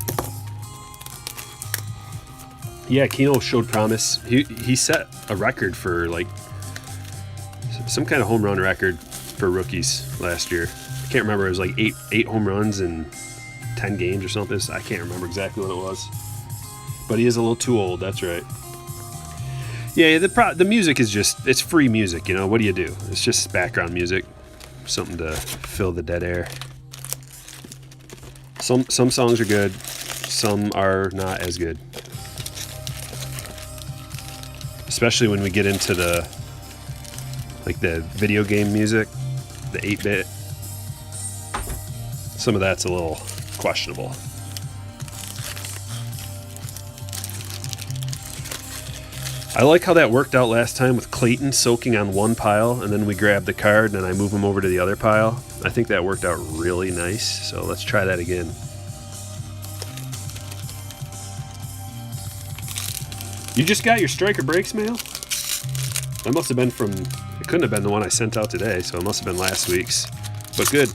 Yeah, Kino showed promise. He set a record for like some kind of home run record for rookies last year. I can't remember. It was like eight home runs in 10 games or something. I can't remember exactly what it was. But he is a little too old. That's right. Yeah, the music is just, it's free music, you know. What do you do? It's just background music, something to fill the dead air. Some songs are good, some are not as good. Especially when we get into the video game music, the 8-bit. Some of that's a little questionable. I like how that worked out last time with Clayton soaking on one pile, and then we grab the card and I move him over to the other pile. I think that worked out really nice, so let's try that again. You just got your Stryker Breaks mail? That must have been it couldn't have been the one I sent out today, so it must have been last week's. But good.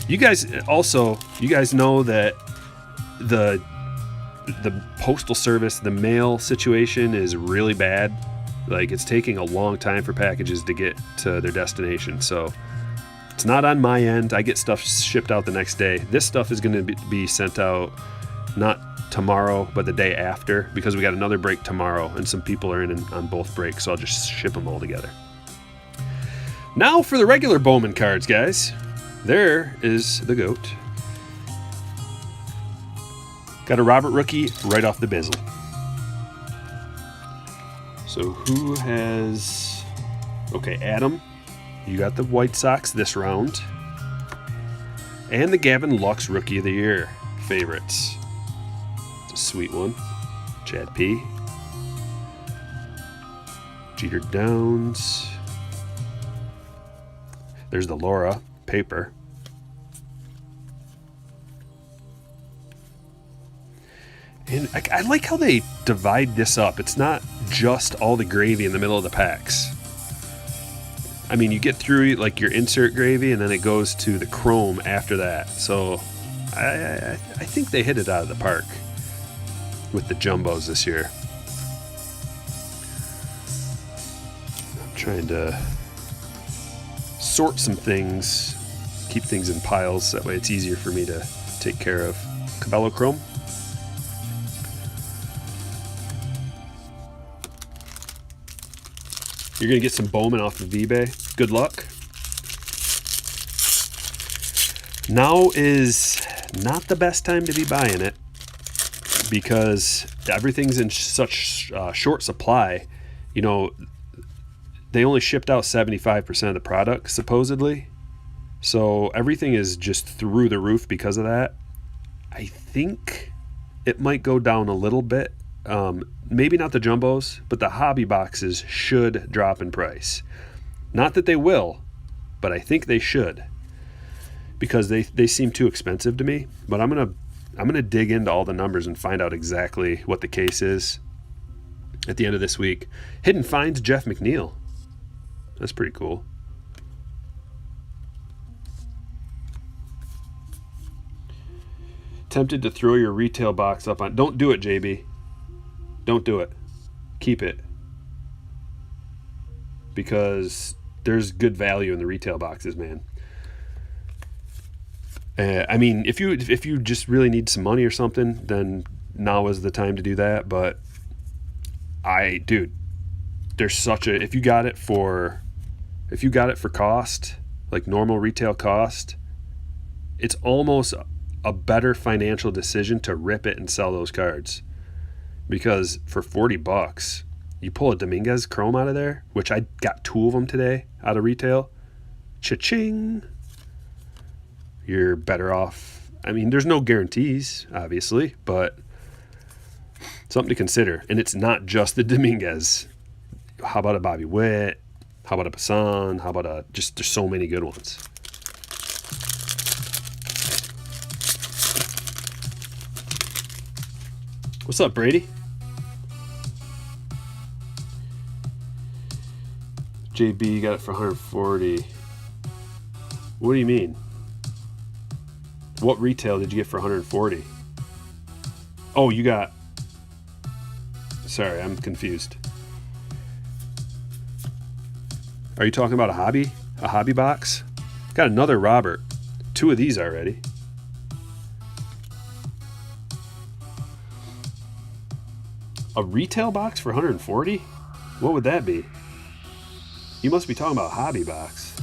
You guys know that the postal service, the mail situation is really bad. Like, it's taking a long time for packages to get to their destination. So it's not on my end. I get stuff shipped out the next day. This stuff is going to be sent out not tomorrow, but the day after, because we got another break tomorrow and some people are in on both breaks. So I'll just ship them all together. Now for the regular Bowman cards, guys. There is the GOAT. Got a Robert rookie right off the bizzle. So who has... Okay, Adam, you got the White Sox this round. And the Gavin Lux Rookie of the Year favorites. It's a sweet one. Chad P. Jeter Downs. There's the Laura paper. And I like how they divide this up. It's not just all the gravy in the middle of the packs. I mean, you get through like your insert gravy, and then it goes to the chrome after that. So I think they hit it out of the park with the jumbos this year. I'm trying to sort some things, keep things in piles. That way it's easier for me to take care of. Cabello Chrome. You're going to get some Bowman off of eBay. Good luck. Now is not the best time to be buying it because everything's in such short supply. You know, they only shipped out 75% of the product, supposedly. So everything is just through the roof because of that. I think it might go down a little bit. Maybe not the jumbos, but the hobby boxes should drop in price. Not that they will, but I think they should, because they seem too expensive to me. But I'm gonna dig into all the numbers and find out exactly what the case is at the end of this week. Hidden Finds Jeff McNeil. That's pretty cool. Tempted to throw your retail box up on... Don't do it, JB. Don't do it. Keep it. Because there's good value in the retail boxes, man. I mean, if you just really need some money or something, then now is the time to do that. But there's such a... If you got it for cost, like normal retail cost, it's almost a better financial decision to rip it and sell those cards. Because for $40, you pull a Dominguez Chrome out of there, which I got 2 of them today out of retail. Cha-ching! You're better off. I mean, there's no guarantees, obviously, but something to consider. And it's not just the Dominguez. How about a Bobby Witt? How about a Passan? How about there's so many good ones. What's up, Brady? JB got it for 140. What do you mean? What retail did you get for 140? Oh, you got... Sorry, I'm confused. Are you talking about a hobby box? Got another Robert. 2 of these already. A retail box for 140? What would that be? You must be talking about a hobby box.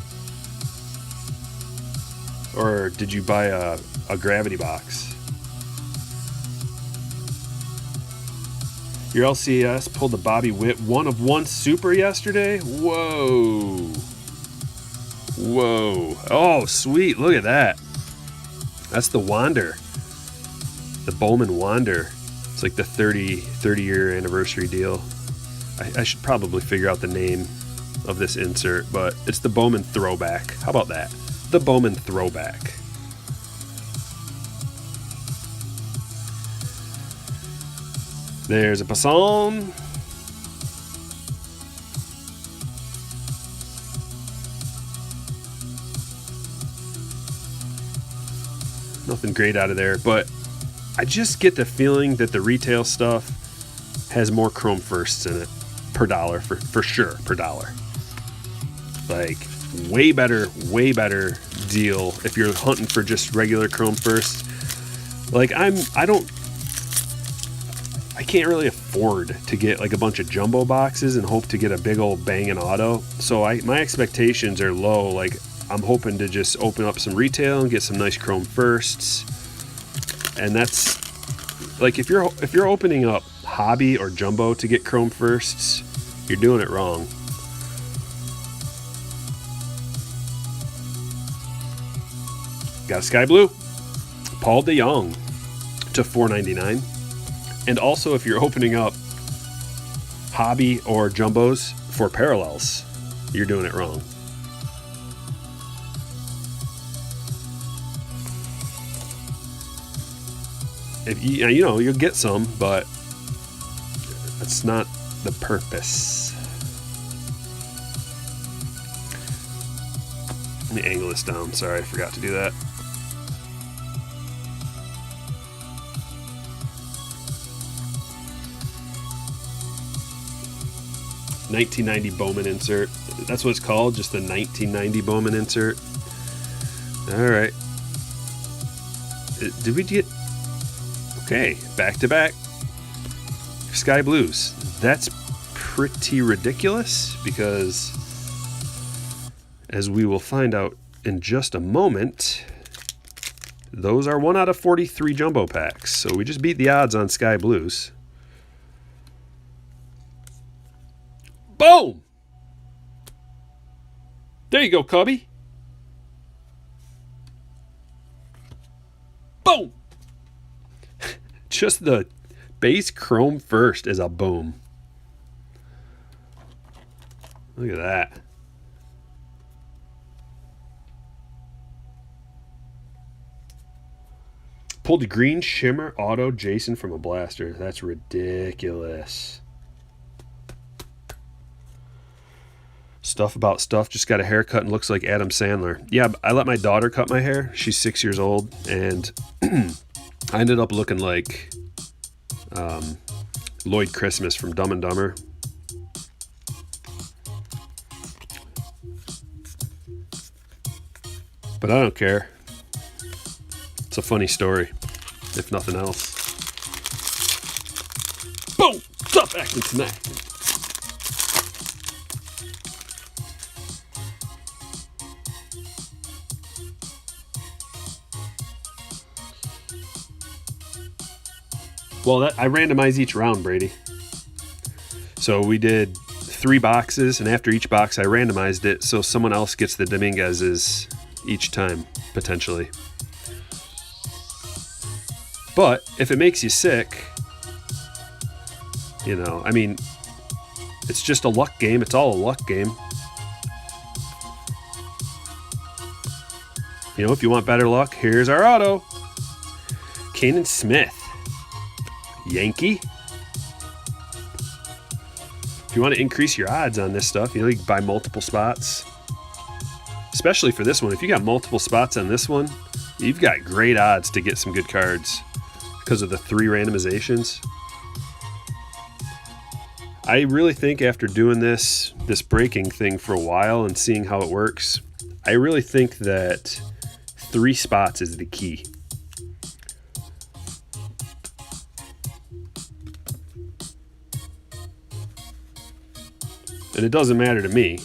Or did you buy a gravity box? Your LCS pulled the Bobby Witt 1-of-1 super yesterday? Whoa. Oh, sweet. Look at that. That's the Wander. The Bowman Wander. It's like the 30-year anniversary deal. I should probably figure out the name of this insert, but it's the Bowman Throwback. How about that? The Bowman Throwback. There's a Passan. Nothing great out of there, but I just get the feeling that the retail stuff has more chrome firsts in it per dollar, for sure, per dollar. Like, way better deal if you're hunting for just regular chrome firsts. Like, I can't really afford to get like a bunch of jumbo boxes and hope to get a big old banging auto. So my expectations are low. Like, I'm hoping to just open up some retail and get some nice chrome firsts. And that's like if you're opening up hobby or jumbo to get chrome firsts, you're doing it wrong. Got a sky blue, Paul DeJong to $4.99. And also, if you're opening up hobby or jumbos for parallels, you're doing it wrong. If you know, you'll get some, but that's not the purpose. Let me angle this down. Sorry, I forgot to do that. $19.90 Bowman insert. That's what it's called, just the $19.90 Bowman insert. All right. Did we get... Okay, back to back sky blues. That's pretty ridiculous because, as we will find out in just a moment, those are 1 out of 43 jumbo packs. So we just beat the odds on sky blues. Boom! There you go, Cubby. Boom! Just the base chrome first is a boom. Look at that. Pulled a green shimmer auto Jason from a blaster. That's ridiculous. Stuff about stuff. Just got a haircut and looks like Adam Sandler. Yeah, I let my daughter cut my hair. She's 6 years old, and I ended up looking like Lloyd Christmas from Dumb and Dumber. But I don't care. It's a funny story, if nothing else. Boom! Stop acting tonight. Well, I randomized each round, Brady. So we did 3 boxes, and after each box, I randomized it so someone else gets the Dominguez's each time, potentially. But if it makes you sick, you know, I mean, it's just a luck game. It's all a luck game. You know, if you want better luck, here's our auto. Kanan Smith. Yankee. If you want to increase your odds on this stuff, you know, you can buy multiple spots. Especially for this one. If you got multiple spots on this one, you've got great odds to get some good cards because of the 3 randomizations. I really think after doing this breaking thing for a while and seeing how it works, I really think that 3 spots is the key. And it doesn't matter to me.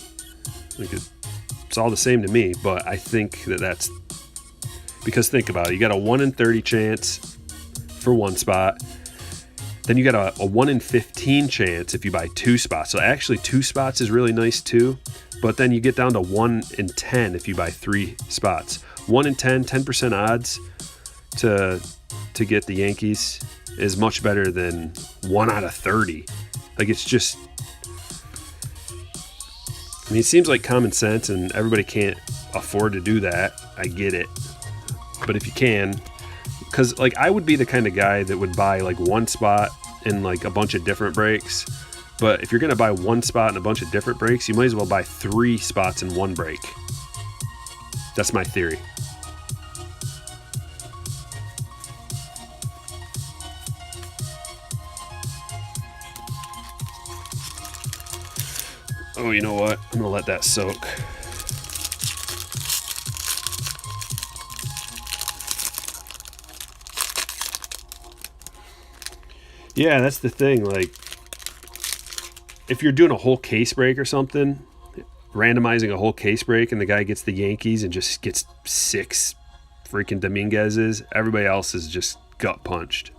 Like it's all the same to me, but I think that's... Because think about it. You got a 1 in 30 chance for 1 spot. Then you got a 1 in 15 chance if you buy 2 spots. So actually 2 spots is really nice too. But then you get down to 1 in 10 if you buy 3 spots. 1 in 10, 10% odds to get the Yankees is much better than 1 out of 30. Like it's just... I mean, it seems like common sense, and everybody can't afford to do that. I get it. But if you can, because like I would be the kind of guy that would buy like 1 spot in like a bunch of different breaks. But if you're going to buy 1 spot in a bunch of different breaks, you might as well buy 3 spots in 1 break. That's my theory. Oh, you know what? I'm going to let that soak. Yeah, that's the thing. Like, if you're doing a whole case break or something, randomizing a whole case break, and the guy gets the Yankees and just gets 6 freaking Dominguez's, everybody else is just gut punched.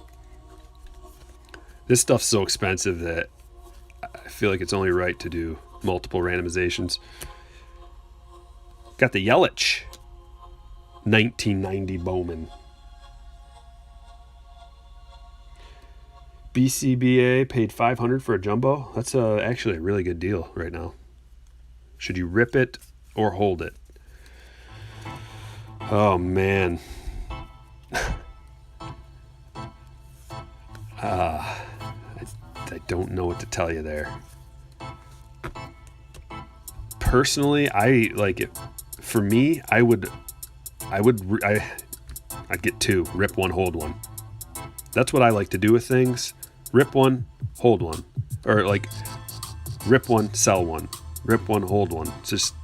This stuff's so expensive that I feel like it's only right to do multiple randomizations. Got the Yelich 1990 Bowman. BCBA paid $500 for a jumbo. That's actually a really good deal right now. Should you rip it or hold it? Oh, man. I don't know what to tell you there. Personally, I like it. For me, I'd get two, rip one, hold one. That's what I like to do with things. Rip one, hold one. Or like rip one, sell one. Rip one, hold one. It's just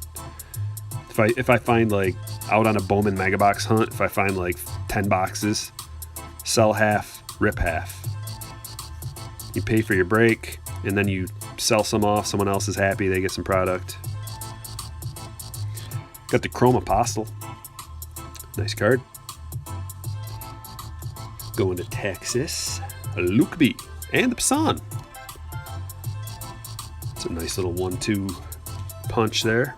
if I find like out on a Bowman mega box hunt, if I find like 10 boxes, sell half, rip half. You pay for your break, and then you sell some off. Someone else is happy. They get some product. Got the Chrome Apostle. Nice card. Going to Texas. Luke B. And the Passan. It's a nice little 1-2 punch there.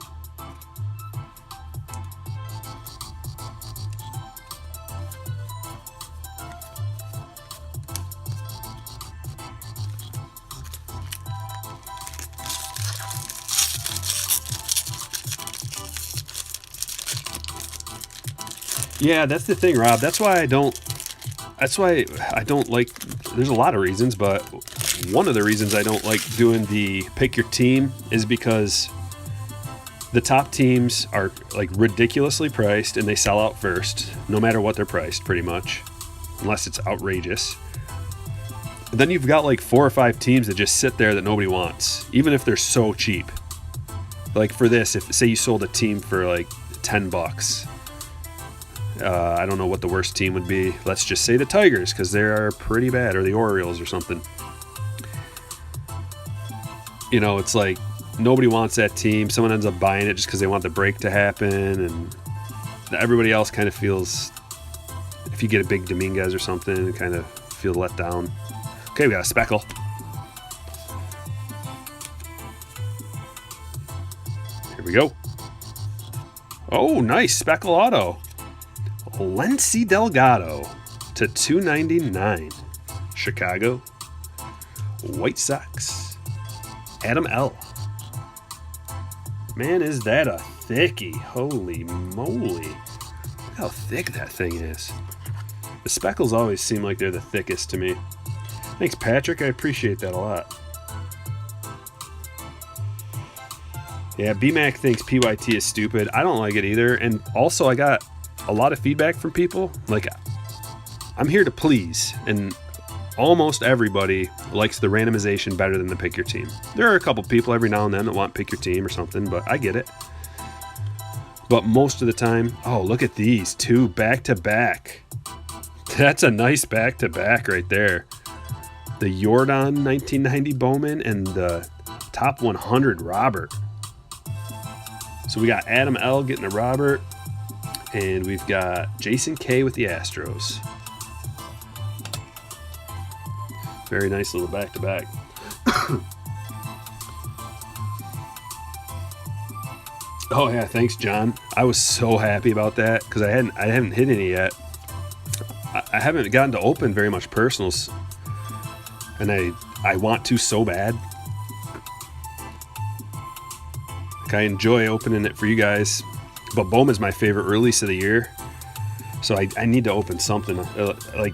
Yeah, that's the thing, Rob. That's why I don't like, there's a lot of reasons, but one of the reasons I don't like doing the pick your team is because the top teams are like ridiculously priced and they sell out first, no matter what they're priced, pretty much, unless it's outrageous. And then you've got like 4 or 5 teams that just sit there that nobody wants, even if they're so cheap. Like for this, if say you sold a team for like $10, I don't know what the worst team would be. Let's just say the Tigers, because they are pretty bad, or the Orioles or something. You know, it's like nobody wants that team. Someone ends up buying it just because they want the break to happen, and everybody else kind of feels, if you get a big Dominguez or something, kind of feel let down. Okay, we got a Speckle. Here we go. Oh, nice Speckle auto. Lency Delgado to 299. Chicago White Sox. Adam L. Man, is that a thickie. Holy moly. Look how thick that thing is. The Speckles always seem like they're the thickest to me. Thanks, Patrick. I appreciate that a lot. Yeah, BMAC thinks PYT is stupid. I don't like it either. And also, I got a lot of feedback from people. Like, I'm here to please, and almost everybody likes the randomization better than the pick your team. There are a couple people every now and then that want pick your team or something, but I get it. But most of the time, oh, look at these 2 back-to-back. That's a nice back-to-back right there. The Jordan 1990 Bowman and the top 100 Robert. So we got Adam L getting a Robert. And we've got Jason K with the Astros. Very nice little back-to-back. Oh yeah, thanks, John. I was so happy about that because I haven't hit any yet. I haven't gotten to open very much personals, and I want to so bad. Like, I enjoy opening it for you guys. But Bowman's my favorite release of the year, so I need to open something. Like,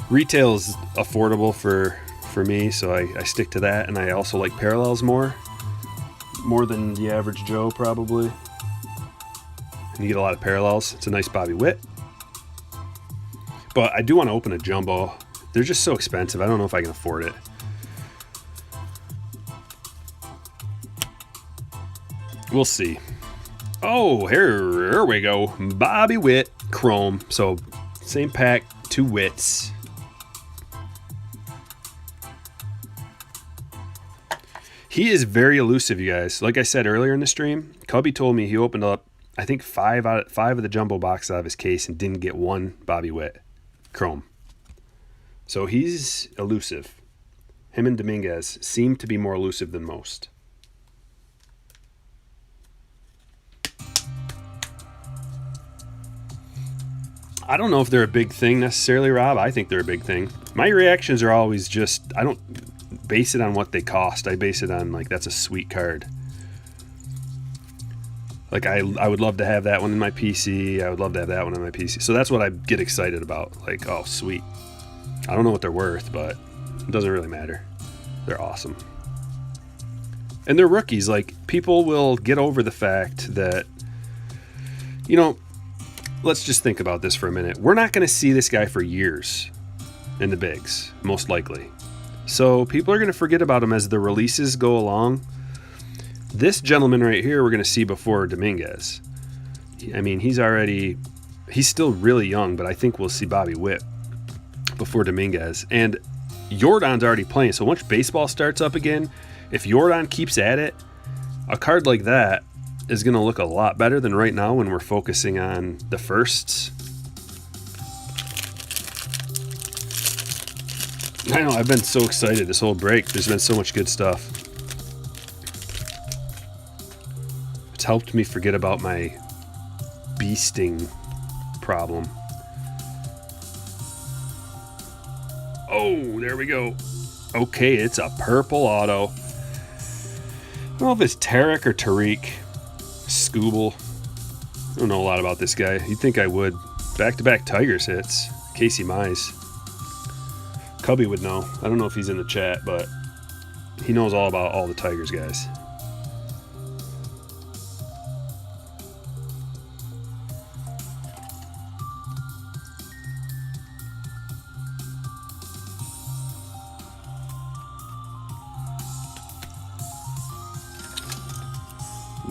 retail is affordable for me, so I stick to that, and I also like parallels more than the average Joe probably. And you get a lot of parallels. It's a nice Bobby Witt. But I do want to open a jumbo. They're just so expensive. I don't know if I can afford it. We'll see. Oh, here we go. Bobby Witt, Chrome. So, same pack, 2 Wits. He is very elusive, you guys. Like I said earlier in the stream, Cubby told me he opened up, I think, 5 of the jumbo boxes out of his case and didn't get one Bobby Witt, Chrome. So, he's elusive. Him and Dominguez seem to be more elusive than most. I don't know if they're a big thing necessarily, Rob. I think they're a big thing. My reactions are always just, I don't base it on what they cost. I base it on, like, that's a sweet card. Like, I would love to have that one in my PC. I would love to have that one in my PC. So that's what I get excited about. Like, oh, sweet. I don't know what they're worth, but it doesn't really matter. They're awesome. And they're rookies. Like, people will get over the fact that, you know, let's just think about this for a minute. We're not going to see this guy for years in the bigs, most likely. So people are going to forget about him as the releases go along. This gentleman right here we're going to see before Dominguez. I mean, he's still really young, but I think we'll see Bobby Witt before Dominguez. And Yordan's already playing, so once baseball starts up again, if Yordan keeps at it, a card like that is going to look a lot better than right now when we're focusing on the firsts. I know, I've been so excited this whole break. There's been so much good stuff. It's helped me forget about my beasting problem. Oh, there we go. Okay, it's a purple auto. I don't know if it's Tarek or Tariq. Scooble. I don't know a lot about this guy. You'd think I would. Back-to-back Tigers hits. Casey Mize. Cubby would know. I don't know if he's in the chat, but he knows all about all the Tigers guys.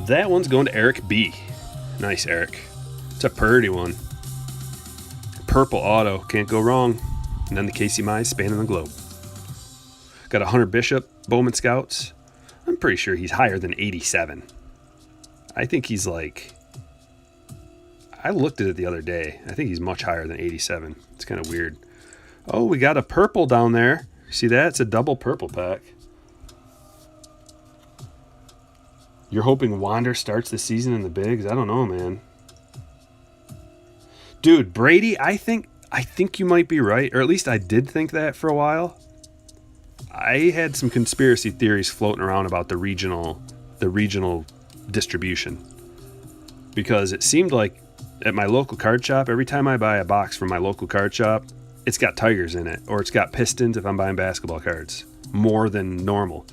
That one's going to Eric B. Nice, Eric. It's a purdy one. Purple auto. Can't go wrong. And then the Casey Mize spanning the globe. Got a Hunter Bishop Bowman Scouts. I'm pretty sure he's higher than 87. I think he's like... I looked at it the other day. I think he's much higher than 87. It's kind of weird. Oh, we got a purple down there. See that? It's a double purple pack. You're hoping Wander starts the season in the bigs? I don't know, man. Dude, Brady, I think you might be right, or at least I did think that for a while. I had some conspiracy theories floating around about the regional distribution, because it seemed like at my local card shop, every time I buy a box from my local card shop, it's got Tigers in it, or it's got Pistons if I'm buying basketball cards, more than normal.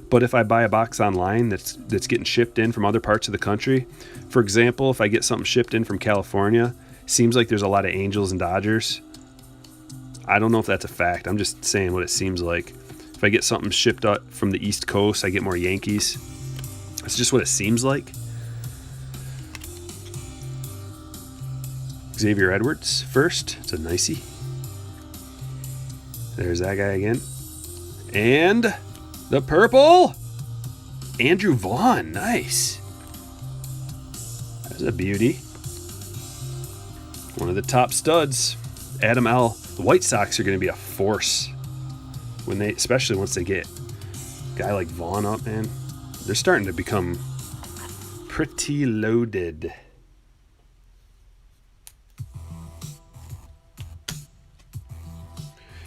But if I buy a box online that's getting shipped in from other parts of the country, for example, if I get something shipped in from California, seems like there's a lot of Angels and Dodgers. I don't know if that's a fact. I'm just saying what it seems like. If I get something shipped up from the East Coast, I get more Yankees. It's just what it seems like. Xavier Edwards first. It's a nicey. There's that guy again. And the purple, Andrew Vaughn. Nice. That's a beauty. One of the top studs, Adam L. The White Sox are going to be a force especially once they get a guy like Vaughn up, man. They're starting to become pretty loaded.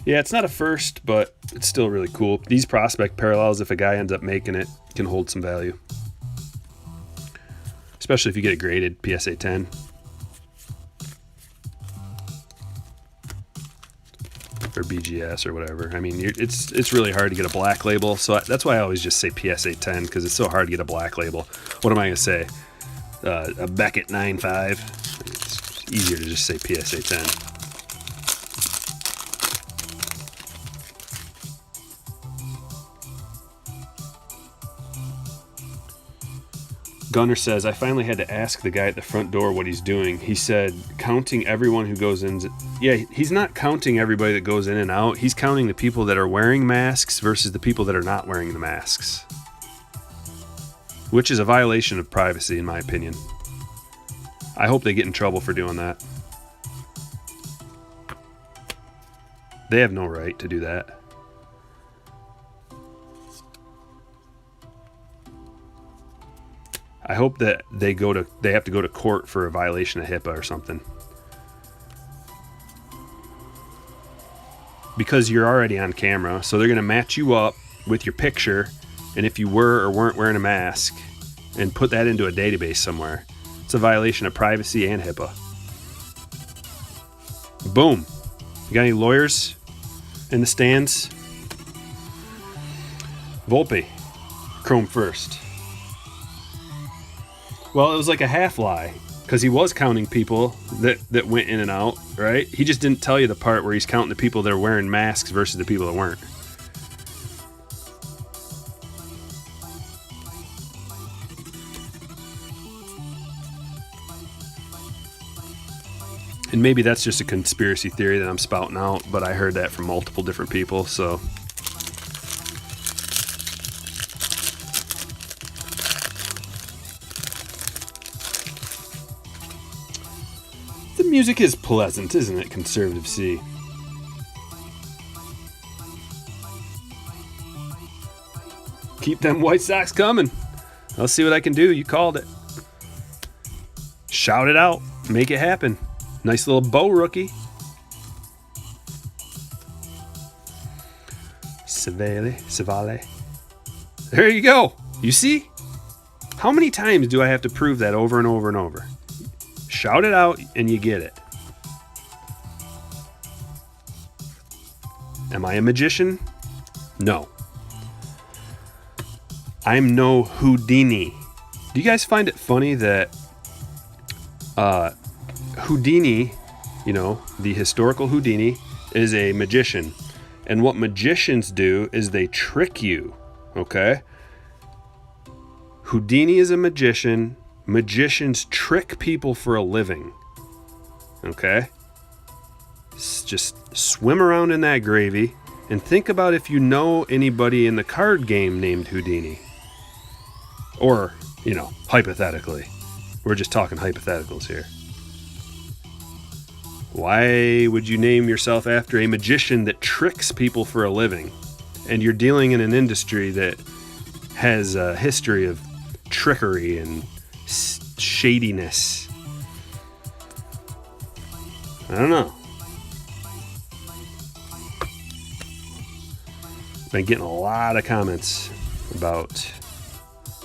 Yeah, it's not a first, but it's still really cool. These prospect parallels, if a guy ends up making it, can hold some value. Especially if you get it graded, PSA 10. Or BGS or whatever. I mean, it's really hard to get a black label, so that's why I always just say PSA 10, because it's so hard to get a black label. What am I going to say? A Beckett 9.5? It's easier to just say PSA 10. Gunner says, I finally had to ask the guy at the front door what he's doing. He said, counting everyone who goes in. Yeah, he's not counting everybody that goes in and out. He's counting the people that are wearing masks versus the people that are not wearing the masks. Which is a violation of privacy, in my opinion. I hope they get in trouble for doing that. They have no right to do that. I hope that they have to go to court for a violation of HIPAA or something. Because you're already on camera, so they're going to match you up with your picture, and if you were or weren't wearing a mask, and put that into a database somewhere. It's a violation of privacy and HIPAA. Boom. You got any lawyers in the stands? Volpe, Chrome first. Well, it was like a half lie, because he was counting people that went in and out, right? He just didn't tell you the part where he's counting the people that are wearing masks versus the people that weren't. And maybe that's just a conspiracy theory that I'm spouting out, but I heard that from multiple different people, so. The music is pleasant, isn't it, Conservative C? Keep them White Sox coming. I'll see what I can do. You called it. Shout it out. Make it happen. Nice little bow rookie. Savale. There you go. You see? How many times do I have to prove that over and over and over? Shout it out and you get it. Am I a magician? No. I'm no Houdini. Do you guys find it funny that Houdini, the historical Houdini, is a magician. And what magicians do is they trick you, okay? Houdini is a magician. Magicians trick people for a living, okay? Just swim around in that gravy and think about if you know anybody in the card game named Houdini. Or, hypothetically. We're just talking hypotheticals here. Why would you name yourself after a magician that tricks people for a living? And you're dealing in an industry that has a history of trickery and shadiness. I don't know. Been getting a lot of comments about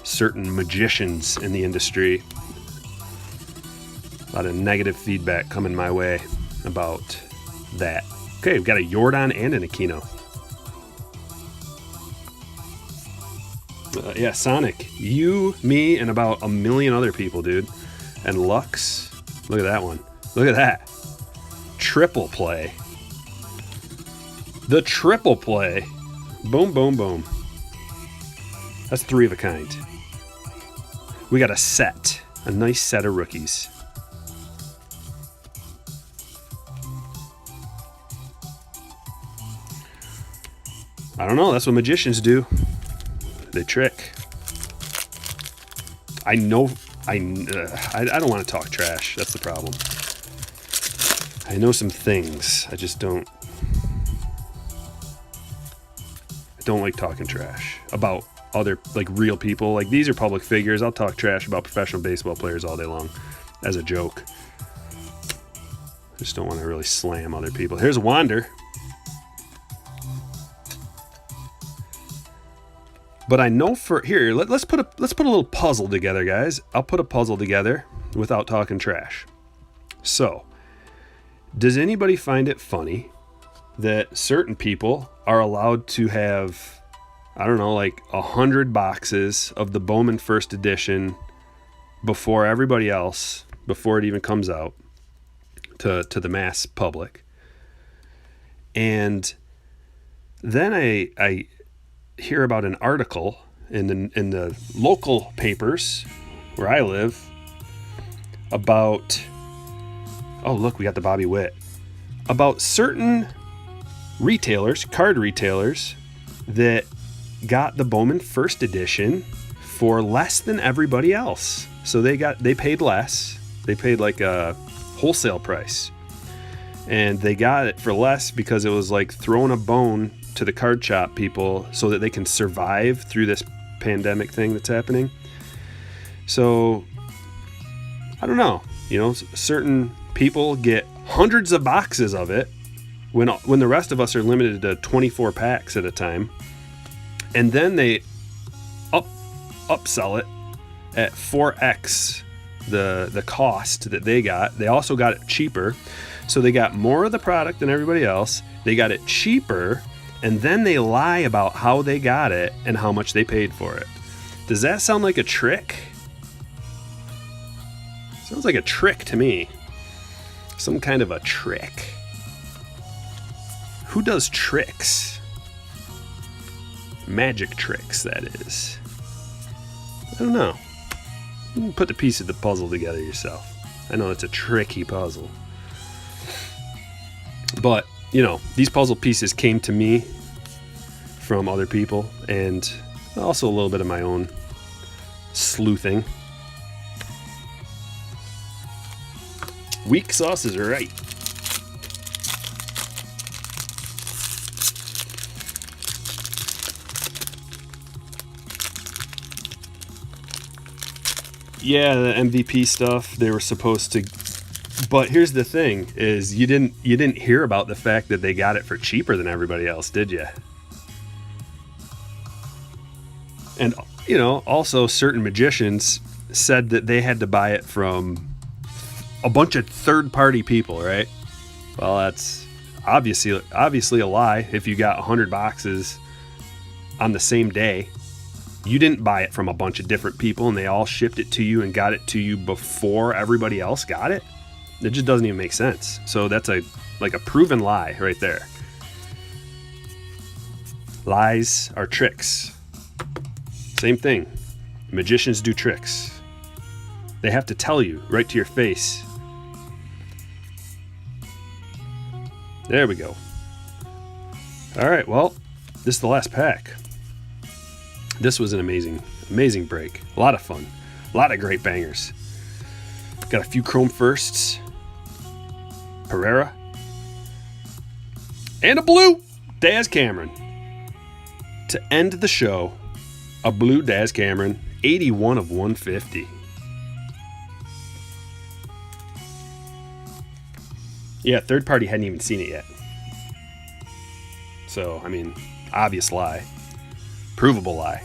certain magicians in the industry. A lot of negative feedback coming my way about that. Okay, we've got a Jordan and an Aquino. Yeah, Sonic. You, me, and about a million other people, dude. And Lux. Look at that one. Look at that. Triple play. The triple play. Boom, boom, boom. That's 3 of a kind. We got a set. A nice set of rookies. I don't know. That's what magicians do. They trick. I know. I don't want to talk trash. That's the problem. I know some things. I just don't. I don't like talking trash about other, real people. These are public figures. I'll talk trash about professional baseball players all day long as a joke. I just don't want to really slam other people. Here's Wander. But I know let's put a little puzzle together, guys. I'll put a puzzle together without talking trash. So, does anybody find it funny that certain people are allowed to have, 100 boxes of the Bowman first edition before everybody else, before it even comes out to the mass public? And then I hear about an article in the local papers where I live about, oh look, we got the Bobby Witt, about certain retailers, card retailers, that got the Bowman first edition for less than everybody else. So they paid less. They paid a wholesale price, and they got it for less because it was throwing a bone to the card shop people so that they can survive through this pandemic thing that's happening. So, I don't know. Certain people get hundreds of boxes of it when the rest of us are limited to 24 packs at a time. And then they upsell it at 4x the cost that they got. They also got it cheaper. So they got more of the product than everybody else. They got it cheaper, and then they lie about how they got it and how much they paid for it. Does that sound like a trick? Sounds like a trick to me. Some kind of a trick. Who does tricks? Magic tricks, that is. I don't know. You can put the piece of the puzzle together yourself. I know it's a tricky puzzle. But, these puzzle pieces came to me from other people, and also a little bit of my own sleuthing. Weak sauce is right. Yeah, the MVP stuff, they were supposed to, but here's the thing is you didn't hear about the fact that they got it for cheaper than everybody else, did you? And also certain magicians said that they had to buy it from a bunch of third-party people, right? Well, that's obviously a lie. If you got 100 boxes on the same day, you didn't buy it from a bunch of different people and they all shipped it to you and got it to you before everybody else got it. It just doesn't even make sense. So that's a proven lie right there. Lies are tricks. Same thing. Magicians do tricks. They have to tell you right to your face. There we go. All right, well, this is the last pack. This was an amazing break. A lot of fun. A lot of great bangers. Got a few chrome firsts. Pereira. And a blue Daz Cameron. To end the show, a blue Daz Cameron, 81 of 150. Yeah, third party hadn't even seen it yet. So, obvious lie. Provable lie.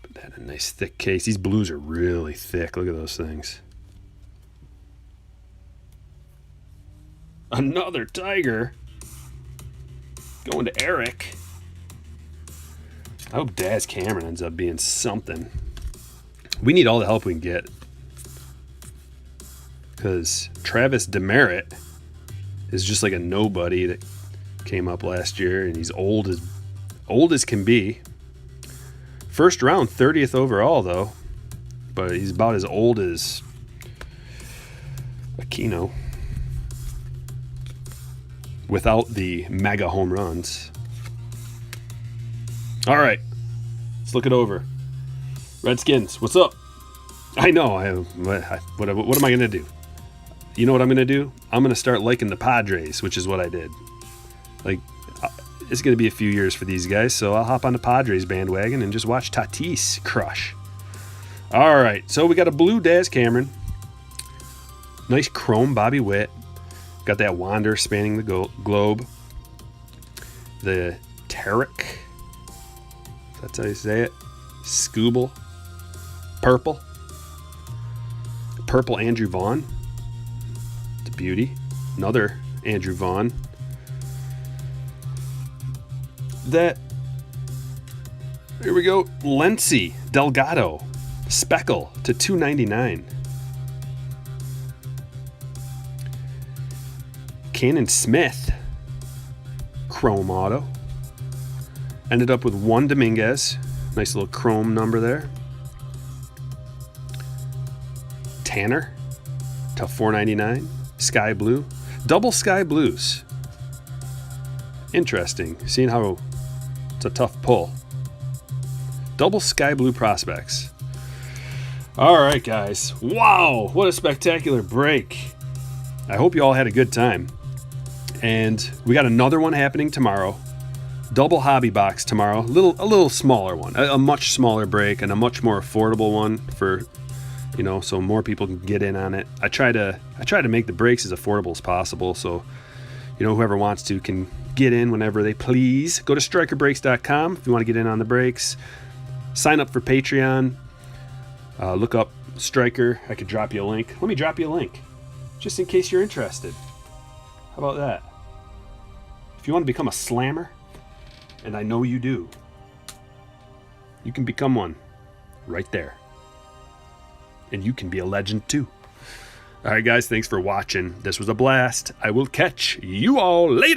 Put that in a nice thick case. These blues are really thick. Look at those things. Another Tiger. Going to Eric. I hope Daz Cameron ends up being something. We need all the help we can get. Because Travis Demerit is just like a nobody that came up last year, and he's old as can be. First round, 30th overall though, but he's about as old as Aquino without the mega home runs. All right, let's look it over. Redskins, what's up? I know. What am I gonna do? You know what I'm going to do? I'm going to start liking the Padres, which is what I did. It's going to be a few years for these guys, so I'll hop on the Padres bandwagon and just watch Tatis crush. All right, so we got a blue Daz Cameron. Nice chrome Bobby Witt. Got that wander spanning the globe. The Tarek. That's how you say it. Scooble. Purple. Purple Andrew Vaughn. Beauty. Another Andrew Vaughn. Here we go. Lency Delgado Speckle to 299. Cannon Smith chrome auto. Ended up with one Dominguez. Nice little chrome number there. Tanner to 499. Sky blue. Double sky blues. Interesting. Seeing how it's a tough pull. Double sky blue prospects. All right, guys. Wow, what a spectacular break. I hope you all had a good time. And we got another one happening tomorrow. double hobby box tomorrow. A little smaller one, a much smaller brake, and a much more affordable one for, so more people can get in on it. I try to make the brakes as affordable as possible, so whoever wants to can get in whenever they please. Go to StrykerBrakes.com if you want to get in on the brakes. Sign up for Patreon. Look up Stryker. I could drop you a link. Let me drop you a link, just in case you're interested. How about that? If you want to become a slammer, and I know you do, you can become one right there. And you can be a legend too. All right, guys, thanks for watching. This was a blast. I will catch you all later.